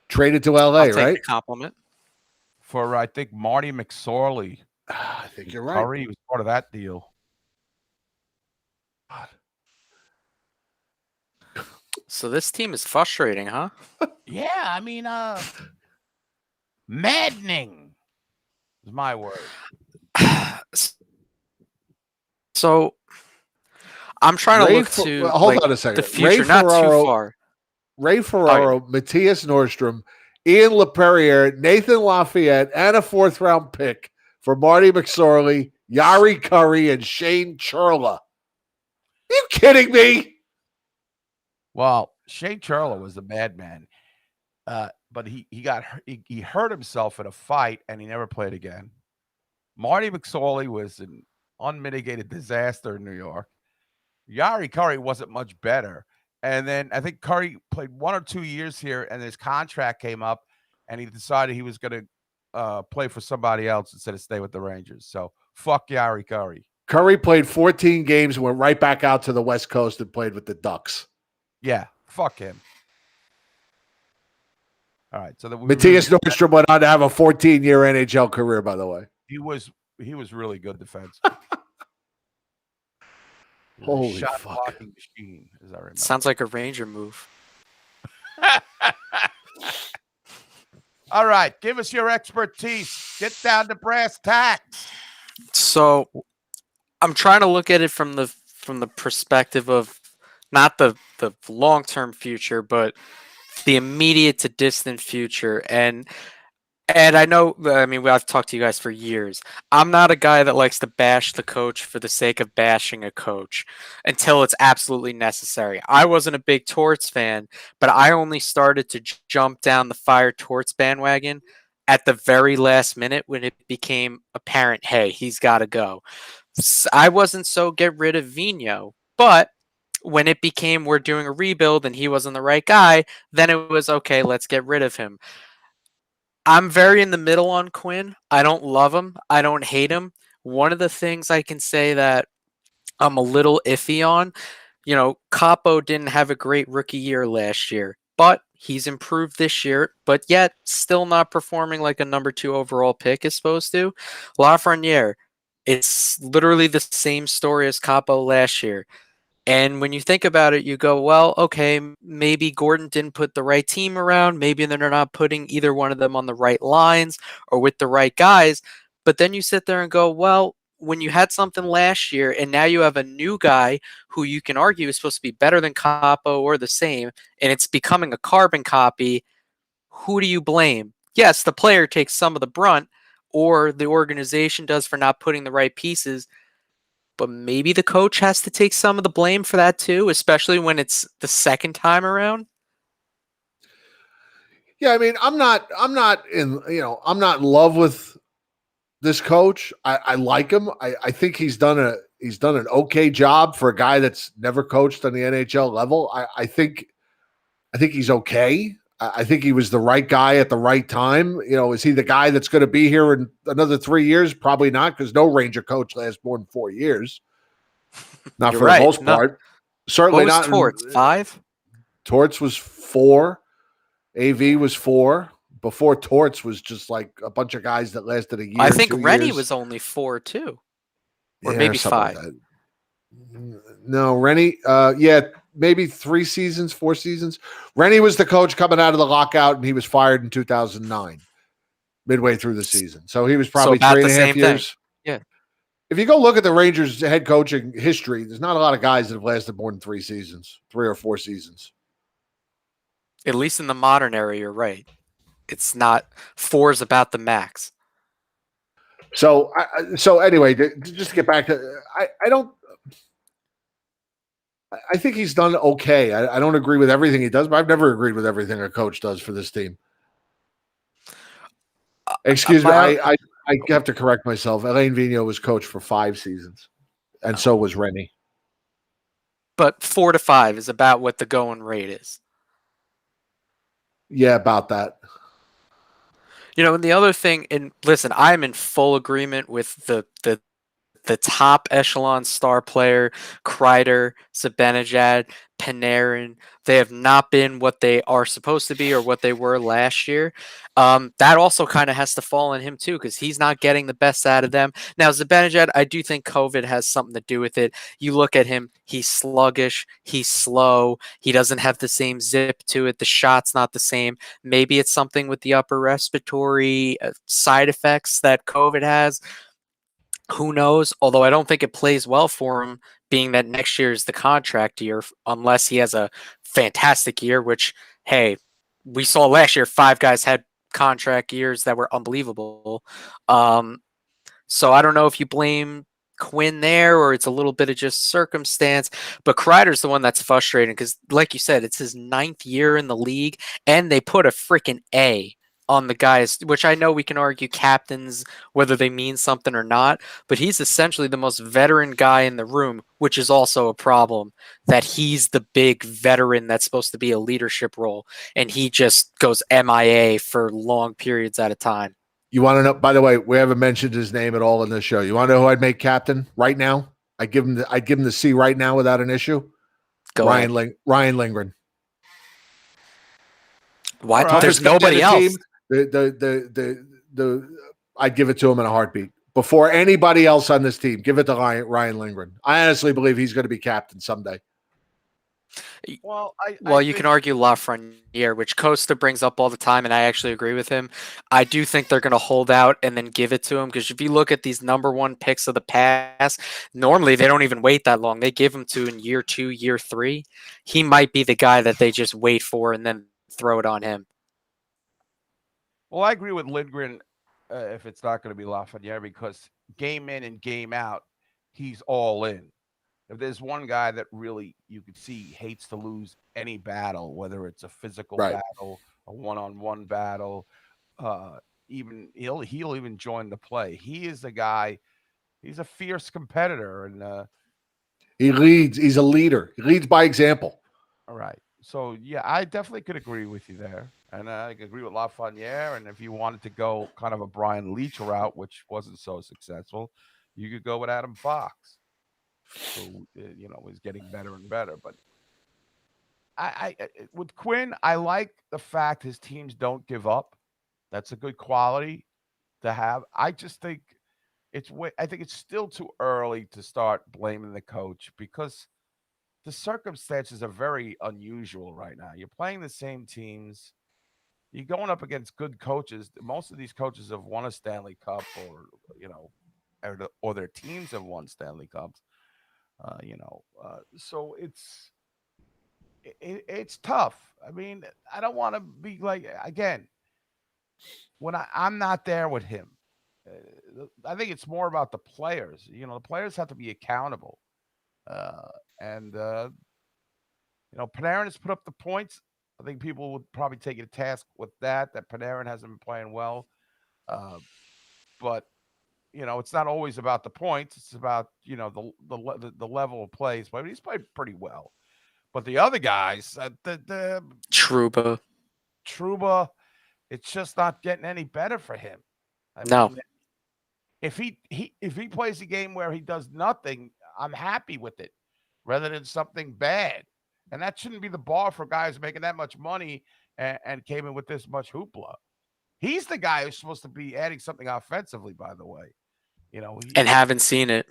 Traded to LA, I'll take right? the compliment. For, I think, Marty McSorley. I think you're right. Curry was part of that deal. So this team is frustrating, huh? Yeah, I mean, maddening is my word. So I'm trying to look to hold on a second. The future, not too far. Ray Ferraro, Matthias Nordstrom, Ian LaPerriere, Nathan Lafayette, and a 4th-round pick for Marty McSorley, Yari Curry, and Shane Churla. Are you kidding me? Well, Shane Churla was a madman, but he hurt himself in a fight and he never played again. Marty McSorley was an unmitigated disaster in New York. Yari Curry wasn't much better. And then I think Curry played 1 or 2 years here, and his contract came up, and he decided he was going to play for somebody else instead of stay with the Rangers. So fuck Yari Curry. Curry played 14 games, went right back out to the West Coast and played with the Ducks. Yeah, fuck him. All right. So Matthias Nordstrom went on to have a 14-year NHL career, by the way. He was really good defense. Holy shot fuck. blocking machine, as I remember. Sounds like a Ranger move. All right, give us your expertise. Get down to brass tacks. So I'm trying to look at it from the perspective of not the long-term future, but the immediate to distant future. And I know, I mean, I've talked to you guys for years. I'm not a guy that likes to bash the coach for the sake of bashing a coach until it's absolutely necessary. I wasn't a big Torts fan, but I only started to jump down the Fire Torts bandwagon at the very last minute when it became apparent, hey, he's got to go. I wasn't so get rid of Vigneault, but when it became we're doing a rebuild and he wasn't the right guy, then it was okay, let's get rid of him. I'm very in the middle on Quinn. I don't love him. I don't hate him. One of the things I can say that I'm a little iffy on, you know, Capo didn't have a great rookie year last year, but he's improved this year, but yet still not performing like a number 2 overall pick is supposed to. Lafreniere, it's literally the same story as Capo last year. And when you think about it, you go, well, okay, maybe Gordon didn't put the right team around. Maybe they're not putting either one of them on the right lines or with the right guys. But then you sit there and go, well, when you had something last year and now you have a new guy who you can argue is supposed to be better than Capo or the same, and it's becoming a carbon copy, who do you blame? Yes, the player takes some of the brunt, or the organization does for not putting the right pieces. But maybe the coach has to take some of the blame for that too, especially when it's the second time around. Yeah, I mean, I'm not in love with this coach. I like him. I think he's done an okay job for a guy that's never coached on the NHL level. I think he's okay. I think he was the right guy at the right time. You know, is he the guy that's going to be here in another 3 years? Probably not, because no Ranger coach lasts more than 4 years. Not for the most part. Certainly not. Torts? 5? Torts was 4. AV was 4. Before Torts was just like a bunch of guys that lasted a year. I think 2 Rennie years. was only 4 too, or Yeah, maybe something 5. like that. No, Rennie. Maybe 3 seasons, 4 seasons. Rennie was the coach coming out of the lockout, and he was fired in 2009, midway through the season. So he was probably about 3.5 years. Thing. Yeah. If you go look at the Rangers' head coaching history, there's not a lot of guys that have lasted more than 3 seasons, 3 or 4 seasons. At least in the modern era, you're right. It's not 4 is about the max. So anyway, just to get back to, I think he's done okay. I don't agree with everything he does, but I've never agreed with everything a coach does for this team. Excuse me, I have to correct myself. Alain Vigneault was coach for 5 seasons, and so was Rennie. But 4 to 5 is about what the going rate is. Yeah, about that. You know, and the other thing, and listen, I'm in full agreement with the top echelon star player, Kreider, Zibanejad, Panarin. They have not been what they are supposed to be or what they were last year. That also kind of has to fall on him too, because he's not getting the best out of them. Now, Zibanejad, I do think COVID has something to do with it. You look at him, he's sluggish, he's slow, he doesn't have the same zip to it, the shot's not the same. Maybe it's something with the upper respiratory side effects that COVID has. Who knows? Although I don't think it plays well for him, being that next year is the contract year, unless he has a fantastic year, which, hey, we saw last year 5 guys had contract years that were unbelievable. So I don't know if you blame Quinn there or it's a little bit of just circumstance, but Kreider's the one that's frustrating because, like you said, it's his 9th year in the league, and they put a freaking A on the guys, which I know we can argue captains, whether they mean something or not, but he's essentially the most veteran guy in the room, which is also a problem, that he's the big veteran that's supposed to be a leadership role, and he just goes MIA for long periods at a time. You want to know, by the way, we haven't mentioned his name at all in this show. You want to know who I'd make captain right now? I'd give him the C right now without an issue. Ryan Lindgren. Why? Toughest There's guy on nobody the else. team. I'd give it to him in a heartbeat. Before anybody else on this team, give it to Ryan Lindgren. I honestly believe he's going to be captain someday. Well, you can argue Lafreniere, which Costa brings up all the time, and I actually agree with him. I do think they're going to hold out and then give it to him, because if you look at these number one picks of the past, normally they don't even wait that long. They give him to in year 2, year 3. He might be the guy that they just wait for and then throw it on him. Well, I agree with Lindgren if it's not going to be Lafreniere, because game in and game out, he's all in. If there's one guy that really you could see hates to lose any battle, whether it's a physical battle, a one-on-one battle, even he'll even join the play. He is a guy. He's a fierce competitor, and he leads. He's a leader. He leads by example. All right. So yeah, I definitely could agree with you there, and I agree with Lafreniere. And if you wanted to go kind of a Brian Leach route, which wasn't so successful, you could go with Adam Fox. Who is getting better and better. But I with Quinn, I like the fact his teams don't give up. That's a good quality to have. I just think I think it's still too early to start blaming the coach, because the circumstances are very unusual right now. You're playing the same teams. You're going up against good coaches. Most of these coaches have won a Stanley Cup, or their teams have won Stanley Cups. So it's tough. I mean, I don't want to be like, again, when I'm not there with him. I think it's more about the players. The players have to be accountable. Panarin has put up the points. I think people would probably take a task with that Panarin hasn't been playing well. But it's not always about the points. It's about, the level of plays. But he's played pretty well. But the other guys, the Trouba, it's just not getting any better for him. I mean, if he plays a game where he does nothing, I'm happy with it, rather than something bad. And that shouldn't be the bar for guys making that much money and came in with this much hoopla. He's the guy who's supposed to be adding something offensively, by the way. And haven't seen it.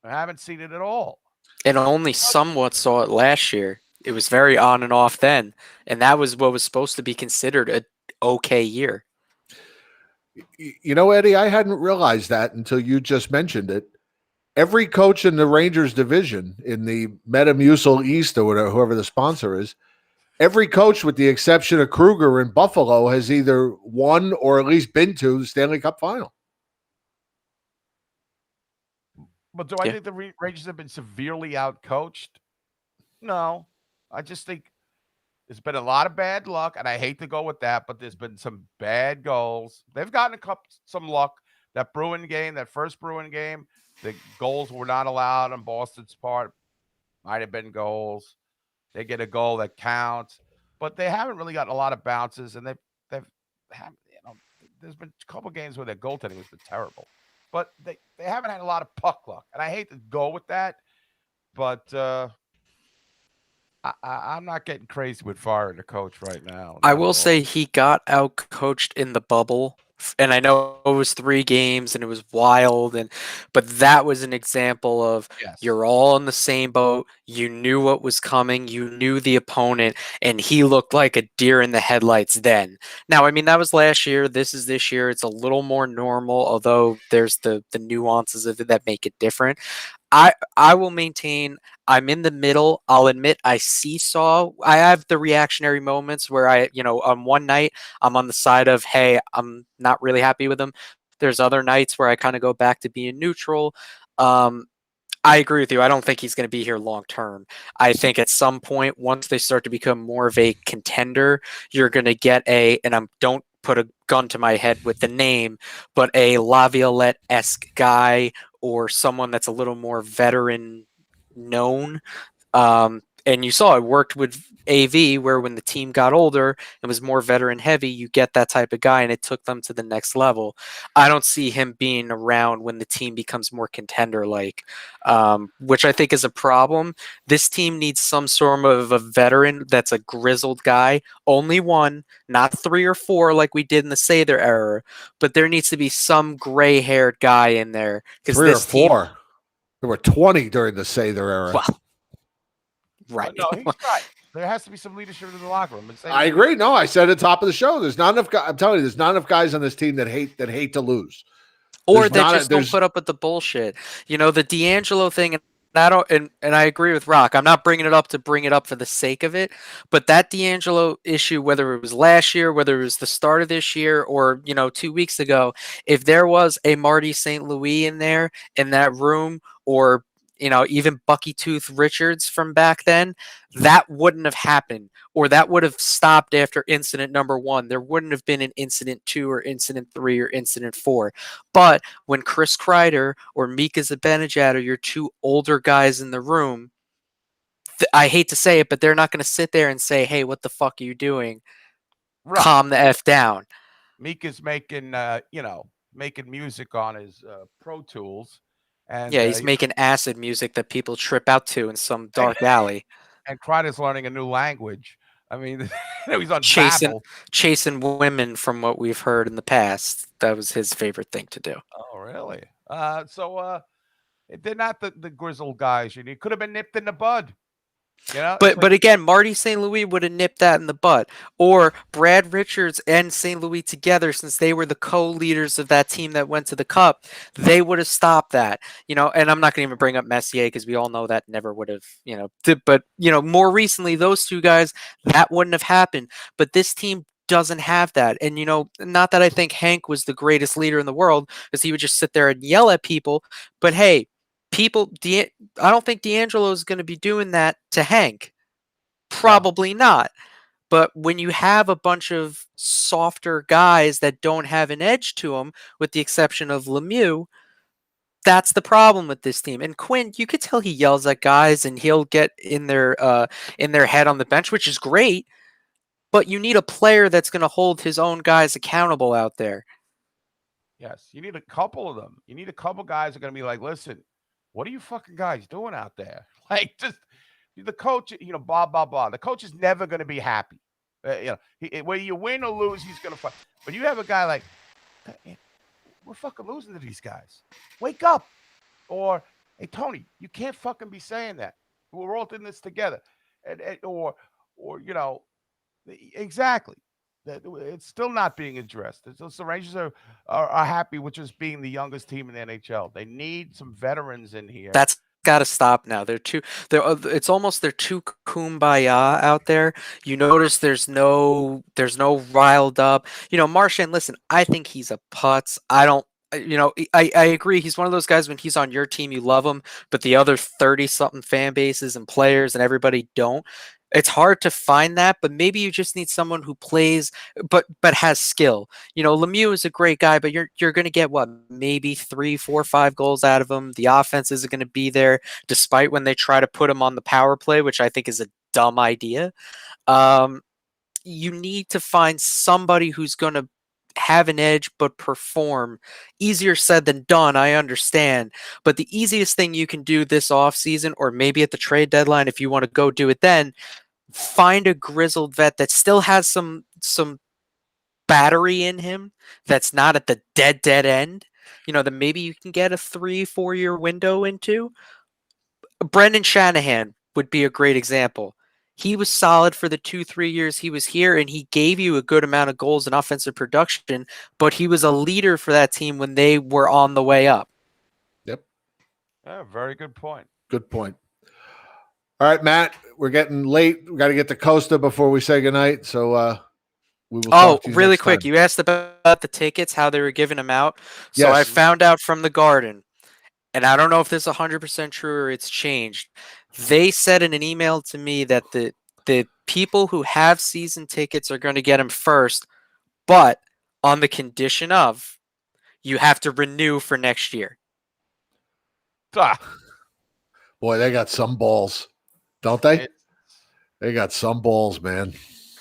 I haven't seen it at all. And only somewhat saw it last year. It was very on and off then. And that was what was supposed to be considered a okay year. Eddie, I hadn't realized that until you just mentioned it. Every coach in the Rangers division, in the Metamucil East or whatever, whoever the sponsor is, every coach with the exception of Kruger in Buffalo has either won or at least been to the Stanley Cup final. But do I think the Rangers have been severely outcoached? No. I just think there's been a lot of bad luck, and I hate to go with that, but there's been some bad goals. They've gotten some luck. That first Bruin game, the goals were not allowed on Boston's part. Might have been goals. They get a goal that counts, but they haven't really gotten a lot of bounces, and there's been a couple games where their goaltending has been terrible. But they haven't had a lot of puck luck. And I hate to go with that, but I'm not getting crazy with firing the coach right now. I will say he got out-coached in the bubble. And I know it was 3 games and it was wild, but that was an example of you're all in the same boat. You knew what was coming. You knew the opponent, and he looked like a deer in the headlights then. Now, I mean, that was last year. This is this year. It's a little more normal, although there's the nuances of it that make it different. I will maintain I'm in the middle. I'll admit I seesaw. I have the reactionary moments where on one night I'm on the side of, hey, I'm not really happy with him. There's other nights where I kind of go back to being neutral. I agree with you. I don't think he's going to be here long term. I think at some point, once they start to become more of a contender, you're going to get and don't put a gun to my head with the name, but a Laviolette-esque guy or someone that's a little more veteran known. And you saw it worked with AV, where when the team got older and was more veteran heavy, you get that type of guy, and it took them to the next level. I don't see him being around when the team becomes more contender like, which I think is a problem. This team needs some sort of a veteran that's a grizzled guy, only one, not 3 or 4 like we did in the Sather era, but there needs to be some gray haired guy in there. 3 or 4. There were 20 during the Sather era. Well, right. No, he's right. There has to be some leadership in the locker room. I agree. No, I said at the top of the show, there's not enough. I'm telling you, there's not enough guys on this team that hate to lose, or that just don't put up with the bullshit. You know, the DeAngelo thing, and I agree with Rock. I'm not bringing it up to bring it up for the sake of it, but that DeAngelo issue, whether it was last year, whether it was the start of this year, or 2 weeks ago, if there was a Marty St. Louis in there in that room, or even Bucky Tooth Richards from back then, that wouldn't have happened, or that would have stopped after incident number 1. There wouldn't have been an incident 2 or incident 3 or incident 4. But when Chris Kreider or Mika Zibanejad are your 2 older guys in the room, I hate to say it, but they're not going to sit there and say, hey, what the fuck are you doing? Right. Calm the F down. Mika's making, making music on his Pro Tools. And, yeah, he's making acid music that people trip out to in some dark alley. And Kreider's learning a new language. I mean, he's on chasing women, from what we've heard in the past. That was his favorite thing to do. Oh, really? So they're not the grizzled guys. You could have been nipped in the bud. But again, Marty St. Louis would have nipped that in the butt, or Brad Richards and St. Louis together, since they were the co-leaders of that team that went to the Cup, they would have stopped that. And I'm not going to even bring up Messier, because we all know that never would have. But more recently, those 2 guys, that wouldn't have happened. But this team doesn't have that. And not that I think Hank was the greatest leader in the world, because he would just sit there and yell at people. But hey, I don't think DeAngelo is going to be doing that to Hank. Probably not. But when you have a bunch of softer guys that don't have an edge to them, with the exception of Lemieux, that's the problem with this team. And Quinn, you could tell he yells at guys, and he'll get in their head on the bench, which is great. But you need a player that's going to hold his own guys accountable out there. Yes, you need a couple of them. You need a couple guys that are going to be like, listen, what are you fucking guys doing out there? Like, just the coach, blah, blah, blah. The coach is never going to be happy. Whether you win or lose, he's going to fight. But you have a guy like, we're fucking losing to these guys. Wake up. Or, hey, Tony, you can't fucking be saying that. We're all in this together. Exactly. It's still not being addressed. The Rangers are happy with just being the youngest team in the NHL. They need some veterans in here. That's got to stop now. It's almost they're too kumbaya out there. You notice there's no riled up. Marchand, listen, I think he's a putz. I don't. I agree. He's one of those guys, when he's on your team, you love him, but the other 30-something fan bases and players and everybody don't. It's hard to find that, but maybe you just need someone who plays, but has skill. Lemieux is a great guy, but you're going to get maybe 3, 4, 5 goals out of him. The offense isn't going to be there, despite when they try to put him on the power play, which I think is a dumb idea. You need to find somebody who's going to have an edge but perform. Easier said than done, I understand, but the easiest thing you can do this offseason, or maybe at the trade deadline if you want to go do it then, find a grizzled vet that still has some battery in him, that's not at the dead end, that maybe you can get a 3-4 year window into. Brendan Shanahan would be a great example. He was solid for the 2-3 years he was here, and he gave you a good amount of goals and offensive production, but he was a leader for that team when they were on the way up. Yep. Yeah, very good point. Good point. All right, Matt, we're getting late. We got to get to Costa before we say goodnight. So we will talk to you really next quick. time. You asked about the tickets, how they were giving them out. So Yes. I found out from the Garden, and I don't know if this is 100% true or it's changed. They said in an email to me that the people who have season tickets are going to get them first, but on the condition of you have to renew for next year. Boy, they got some balls, don't they? They got some balls, man.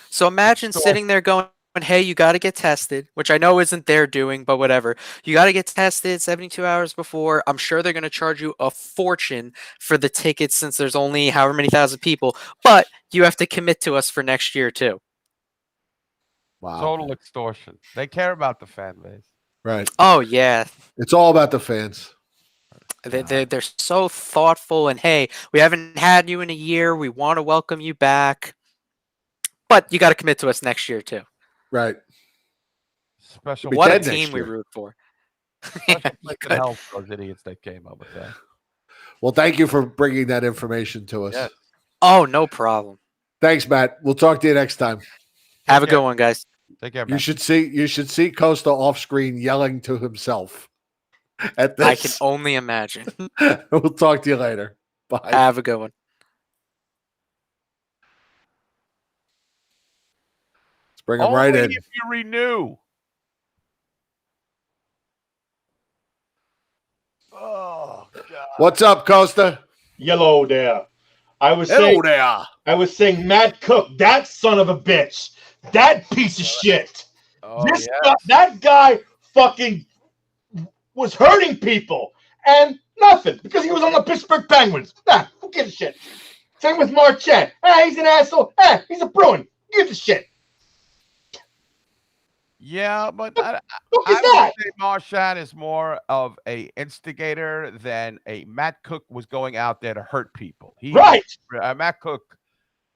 So imagine sitting there going, hey, you got to get tested, which I know isn't their doing, but whatever. You got to get tested 72 hours before. I'm sure they're going to charge you a fortune for the tickets since there's only however many thousand people, but you have to commit to us for next year too. Wow. Total extortion. They care about the fan base. Right. Oh, yeah. It's all about the fans. They're so thoughtful, and hey, we haven't had you in a year. We want to welcome you back, but you got to commit to us next year too. Right. Special. What a team we root for. Help those idiots that came up with that. Well, thank you for bringing that information to us. Yes. Oh, no problem. Thanks, Matt. We'll talk to you next time. Have a good one, guys. Take care, You man. should see Costa off screen yelling to himself at this. I can only imagine. We'll talk to you later. Bye. Have a good one. Let's bring him right in. Only if you renew. Oh God. What's up, Costa? Yellow there. I was Hello saying there. I was saying Matt Cook, that son of a bitch, that piece of shit. Oh, That guy fucking was hurting people and nothing because he was on the Pittsburgh Penguins. Nah, who gives a shit? Same with Marchand. He's an asshole. He's a Bruin. Who gives a shit? Yeah, but I Look at would that. say Marchand is more of a instigator than a Matt Cook was going out there to hurt people. Right. Matt Cook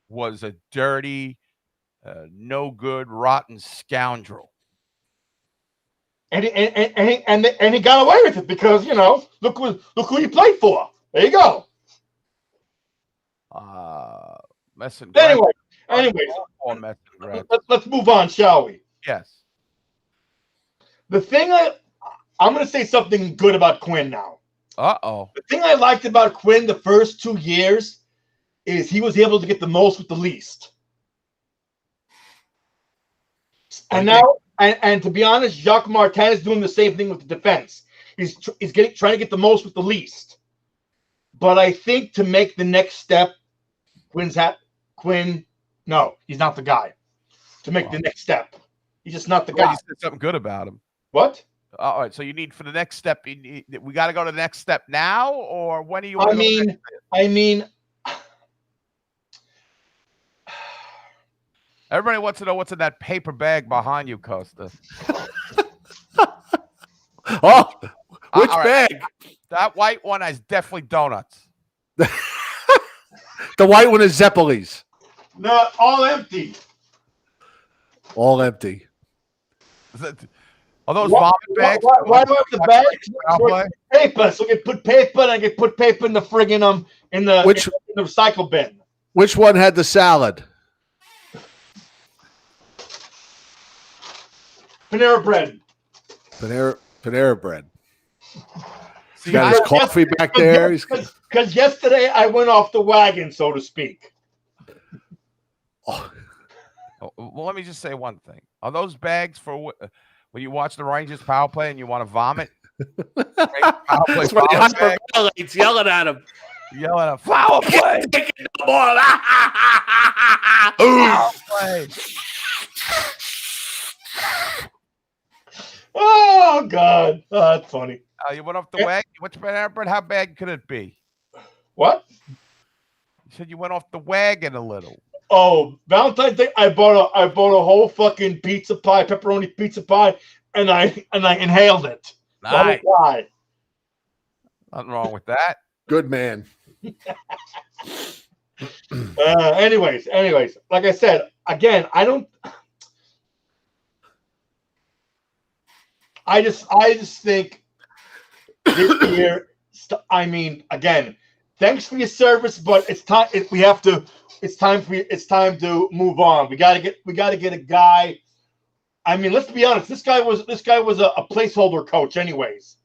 was a dirty, no good, rotten scoundrel. And he got away with it because look who he played for. There you go. Messing. Anyway, let's move on, shall we? Yes. The thing I'm going to say something good about Quinn now. Uh-oh. The thing I liked about Quinn the first 2 years is he was able to get the most with the least. And now, and to be honest, Jacques Martin is doing the same thing with the defense. He's trying to get the most with the least. But I think to make the next step, no, he's not the guy. To make the next step, he's just not the guy. You said something good about him. What? All right, so you need for the next step. We got to go to the next step now, or when do you? I mean, everybody wants to know what's in that paper bag behind you, Costa. Oh, which bag? That white one has definitely donuts. The white one is Zeppelin's. No, all empty. All empty. Are those vomit bags? Why do I have the bag? Paper. So I can put paper and I can put paper in the friggin' in the recycle bin. Which one had the salad? Panera bread. Panera bread. See, He's got his coffee back there. Because yesterday I went off the wagon, so to speak. Oh, well, let me just say one thing. Are those bags for when you watch the Rangers power play and you want to vomit? That's what he hyperventilates, yelling at him. Yelling at power play. Power play. Oh, God. Oh, that's funny. You went off the wagon? You went to Panera Bread? How bad could it be? What? You said you went off the wagon a little. Oh, Valentine's Day, I bought a whole fucking pizza pie, pepperoni pizza pie, and I inhaled it. Nice. Why? Nothing wrong with that. Good man. Anyways, like I said, again, I just think this year, I mean, again, thanks for your service, but it's time. It's time to move on. We gotta get a guy. I mean, let's be honest. This guy was a placeholder coach, anyways.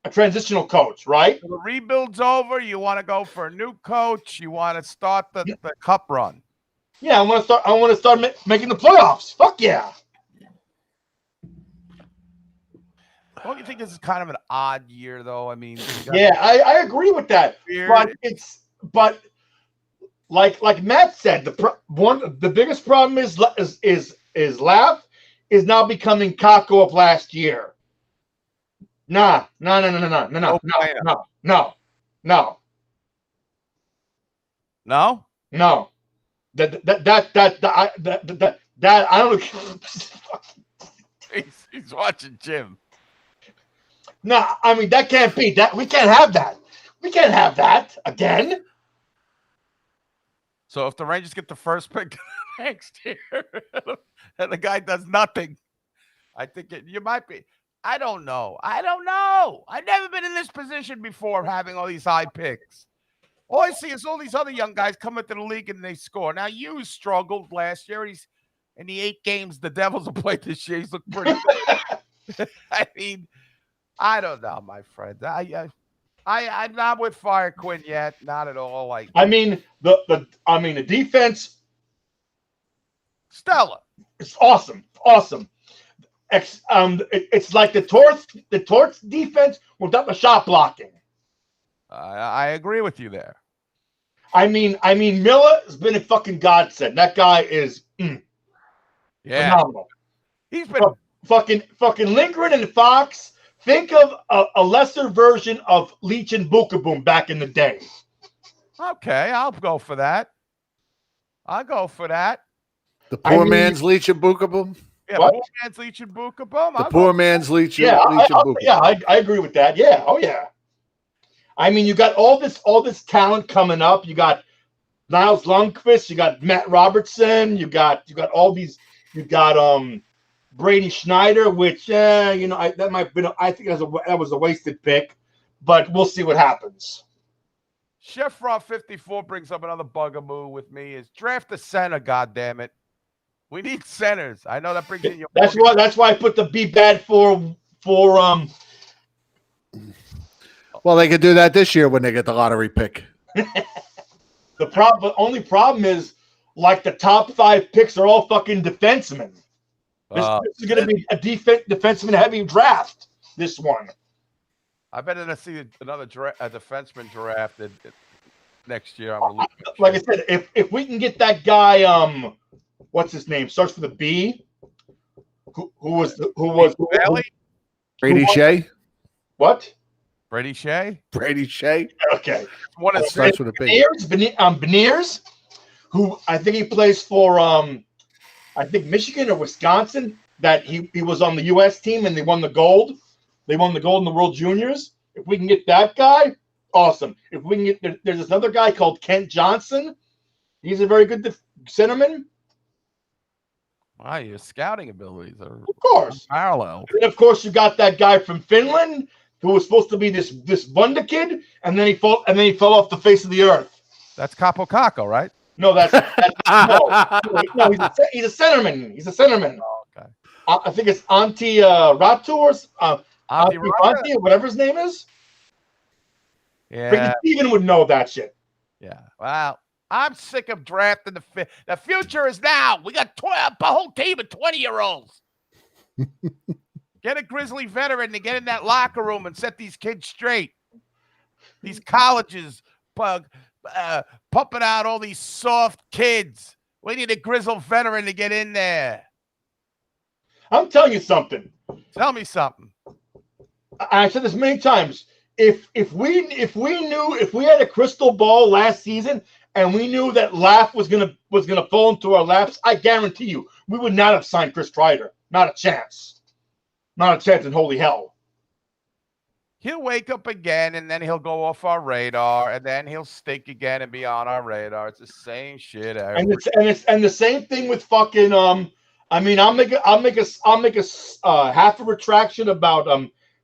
A transitional coach, right? So the rebuild's over. You want to go for a new coach. You want to start the cup run. Yeah, I want to start making the playoffs. Fuck yeah. Don't you think this is kind of an odd year, though? I mean, Yeah, I agree with that. Weird. But like Matt said, the biggest problem is Laugh is now becoming Kako of last year. No. No. That I don't know. He's watching Jim. No, I mean that can't be. That we can't have that. We can't have that again. So if the Rangers get the first pick next year and the guy does nothing, I think you might be. I don't know. I've never been in this position before, having all these high picks. All I see is all these other young guys come into the league and they score. Now, you struggled last year. He's in the 8 games the Devils have played this year. He's looked pretty good. I mean, I don't know, my friend. I'm not with Fire Quinn yet. Not at all. Like, I mean, the defense, stellar. It's awesome. It's like the Torts defense without the shot blocking. I agree with you there. I mean, Miller has been a fucking godsend. That guy is phenomenal. He's been fucking Lindgren and Fox. Think of a lesser version of Leach and Boom back in the day. Okay, I'll go for that. The poor man's Leach and Boom. Yeah, poor man's Leach and Boom. The poor man's Leach and Boom. Yeah, I agree with that. Yeah, oh yeah. I mean, you got all this talent coming up. You got Niles Lundqvist. You got Matt Robertson. You got all these. You got Brady Schneider, which that might have been. I think that was a wasted pick, but we'll see what happens. Chef Raw 54 brings up another bugaboo with me: is draft a center. God damn it, we need centers. I know that brings in your. That's why I put the be bad for. Well, they could do that this year when they get the lottery pick. The only problem is, like, the top 5 picks are all fucking defensemen. This is going to be a defenseman heavy draft. This one. I bet to see another a defenseman drafted next year. Like I said, if we can get that guy, what's his name? Starts with a B. Who was Brady Shea? What? Brady Shea? Okay. One of starts with a B. Beniers, who I think he plays for I think Michigan or Wisconsin. That he was on the U.S. team and they won the gold. They won the gold in the World Juniors. If we can get that guy, awesome. If we can get there's another guy called Kent Johnson. He's a very good centerman. Wow, your scouting abilities are of course parallel. And of course, you got that guy from Finland who was supposed to be this Bunda kid, and then he fell off the face of the earth. That's Capo Caco, right? No, no, he's a centerman. He's a centerman. Oh, okay. I think it's Antti Ratu or Antti, whatever his name is. Yeah, Steven would know that shit. Yeah. Wow. I'm sick of drafting the future is now. We got a whole team of 20-year-olds. Get a Grizzly veteran to get in that locker room and set these kids straight. These colleges pumping out all these soft kids. We need a Grizzle veteran to get in there. I'm telling you something. Tell me something. I said this many times. If we had a crystal ball last season and we knew that Laugh was gonna fall into our laps, I guarantee you we would not have signed Chris Kreider. Not a chance. Not a chance in holy hell. He'll wake up again, and then he'll go off our radar, and then he'll stink again and be on our radar. It's the same shit. And the same thing with fucking. I mean, I'll make a half a retraction about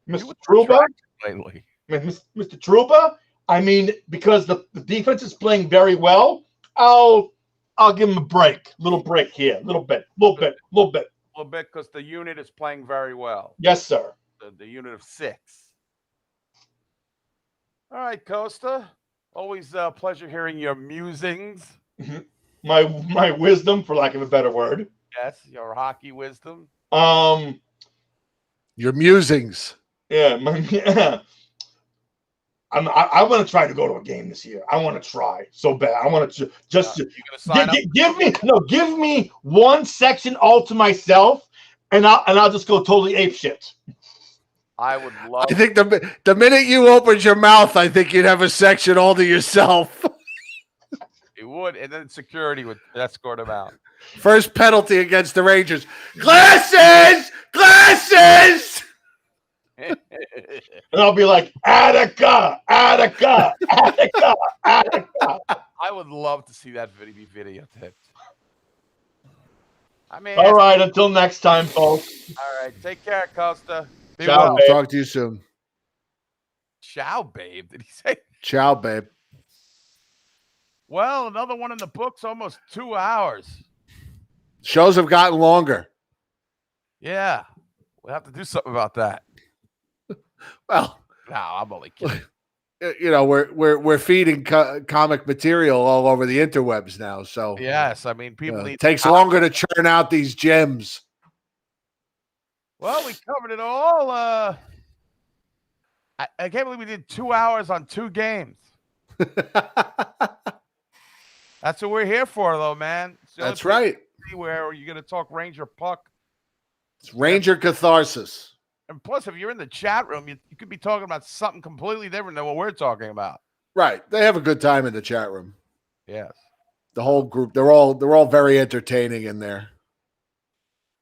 Mr. Trouba. Lately. Mr. Trouba. I mean, because the defense is playing very well, I'll give him a break. Little break here, a little bit, Because the unit is playing very well. Yes, sir. The unit of 6. All right, Costa. Always a pleasure hearing your musings. My wisdom, for lack of a better word. Yes, your hockey wisdom. Your musings. Yeah. I want to try to go to a game this year. I want to try so bad. I want to just give me one section all to myself, and I'll just go totally ape shit. I would love. I think the minute you opened your mouth, I think you'd have a section all to yourself. You would, and then security would escort him out. First penalty against the Rangers. Glasses! Glasses! And I'll be like, Attica. I would love to see that video be videotaped. I mean, all right. Until next time, folks. All right. Take care, Costa. Ciao, babe. Talk to you soon. Ciao, babe. Did he say? Ciao, babe. Well, another one in the books, almost 2 hours. Shows have gotten longer. Yeah. We'll have to do something about that. Well, no, I'm only kidding. You know, we're feeding comic material all over the interwebs now. So yes, I mean, people need. It takes longer to churn out these gems. Well, we covered it all. I can't believe we did 2 hours on 2 games. That's what we're here for, though, man. That's right. Where you're going to talk Ranger puck. It's Ranger catharsis. And plus, if you're in the chat room, you could be talking about something completely different than what we're talking about. Right. They have a good time in the chat room. Yes. The whole group, they're all very entertaining in there.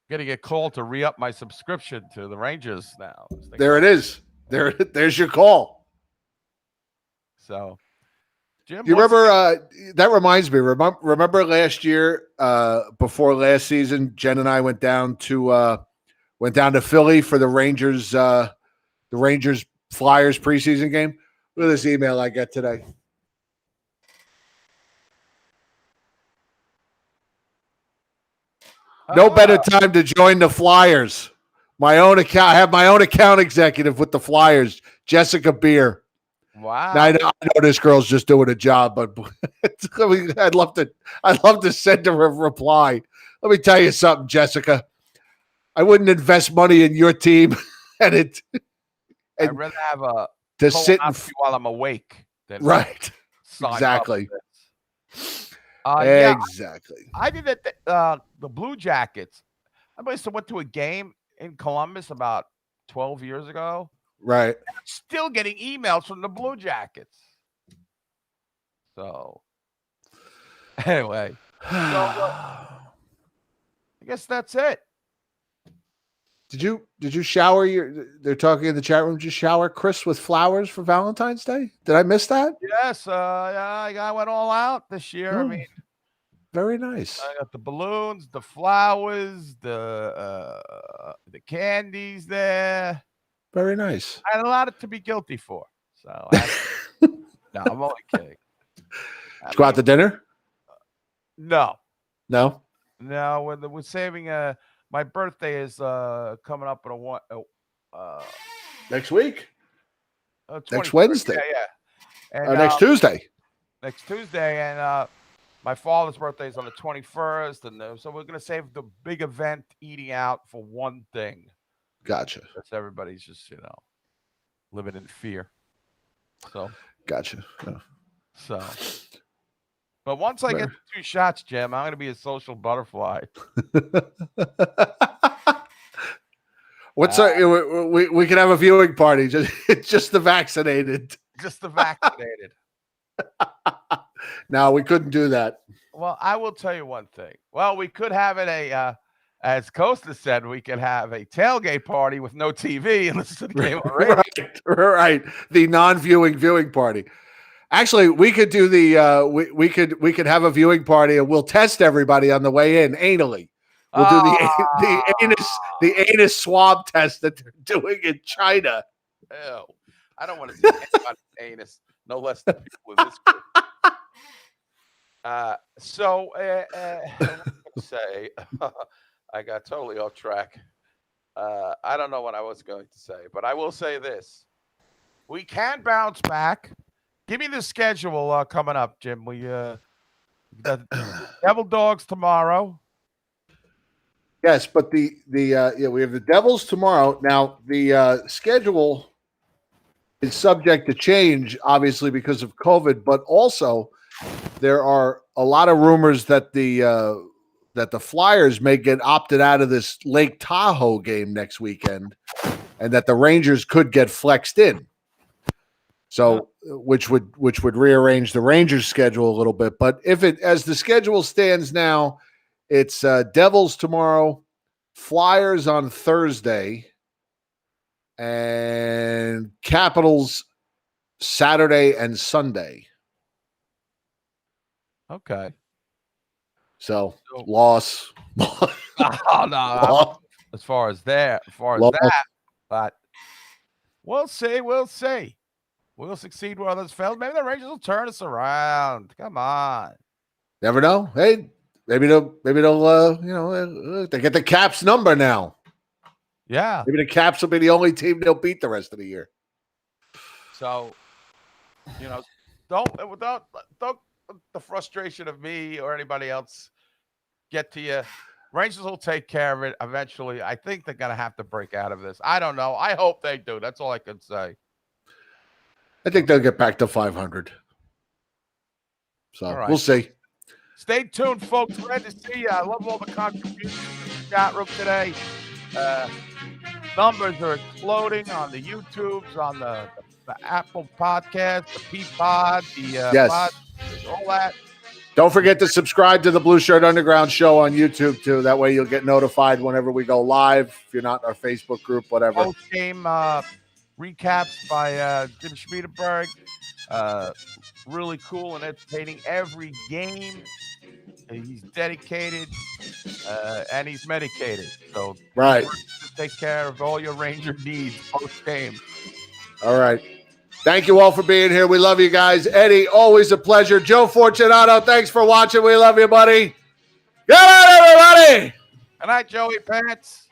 Got to get called to re-up my subscription to the Rangers now. There it is. There's your call. So, Jim, you remember? That reminds me. Remember last year, before last season, Jen and I went down to Philly for the Rangers Flyers preseason game. Look at this email I get today. No better time to join the Flyers. My own account. I have my own account executive with the Flyers, Jessica Beer. Wow. Now, I know this girl's just doing a job, but I'd love to send her a reply. Let me tell you something, Jessica. I wouldn't invest money in your team, I'd rather have a to sit while I'm awake than right. Exactly. Yeah, exactly. I did it. The Blue Jackets. I must have went to a game in Columbus about 12 years ago. Right. I'm still getting emails from the Blue Jackets. So, anyway, I guess that's it. Did you shower they're talking in the chat room, did you shower Chris with flowers for Valentine's Day? Did I miss that? Yes, I went all out this year. Oh, I mean, very nice. I got the balloons, the flowers, the candies there. Very nice. I had a lot to be guilty for. So, no, I'm only kidding. Did you go out to dinner? No. No? No, we're saving my birthday is coming up in next week. Next 21st. Wednesday. Yeah. And, next Tuesday. Next Tuesday, and my father's birthday is on the 21st, and so we're gonna save the big event eating out for one thing. Gotcha. Because everybody's just living in fear. So. Gotcha. Yeah. So. But once I get the 2 shots, Jim, I'm going to be a social butterfly. What's we can have a viewing party. Just the vaccinated. Just the vaccinated. No, we couldn't do that. Well, I will tell you one thing. Well, we could have it as Costa said, we could have a tailgate party with no TV and listen to the game on radio. Right. The non-viewing viewing party. Actually, we could do we could have a viewing party and we'll test everybody on the way in anally. We'll do the anus swab test that they're doing in China. Ew. I don't want to see anybody's anus, no less than people in this group. So what was I say? I got totally off track. I don't know what I was going to say, but I will say this: we can bounce back. Give me the schedule coming up, Jim. We the Devil Dogs tomorrow. Yes, but we have the Devils tomorrow. Now the schedule is subject to change, obviously because of COVID, but also there are a lot of rumors that the Flyers may get opted out of this Lake Tahoe game next weekend, and that the Rangers could get flexed in. So, which would rearrange the Rangers' schedule a little bit. But as the schedule stands now, it's Devils tomorrow, Flyers on Thursday, and Capitals Saturday and Sunday. Okay. So loss. Oh, no. As far as that, but we'll see. We'll succeed where others fail. Maybe the Rangers will turn us around. Come on. Never know. Hey, maybe they'll they get the Caps number now. Yeah. Maybe the Caps will be the only team they'll beat the rest of the year. So, don't the frustration of me or anybody else get to you. Rangers will take care of it eventually. I think they're going to have to break out of this. I don't know. I hope they do. That's all I can say. I think they'll get back to 500. So right. We'll see. Stay tuned, folks. Glad to see you. I love all the contributions in the chat room today. Numbers are exploding on the YouTubes, on the Apple Podcast, the Peapod, yes. All that. Don't forget to subscribe to the Blue Shirt Underground show on YouTube, too. That way you'll get notified whenever we go live. If you're not in our Facebook group, whatever. Post-game recaps by Jim Schmiedenberg. Really cool and entertaining every game. He's dedicated and he's medicated. So right, take care of all your Ranger needs post-game. All right. Thank you all for being here. We love you guys. Eddie, always a pleasure. Joe Fortunato, thanks for watching. We love you, buddy. Good night, everybody. Good night, Joey Pants.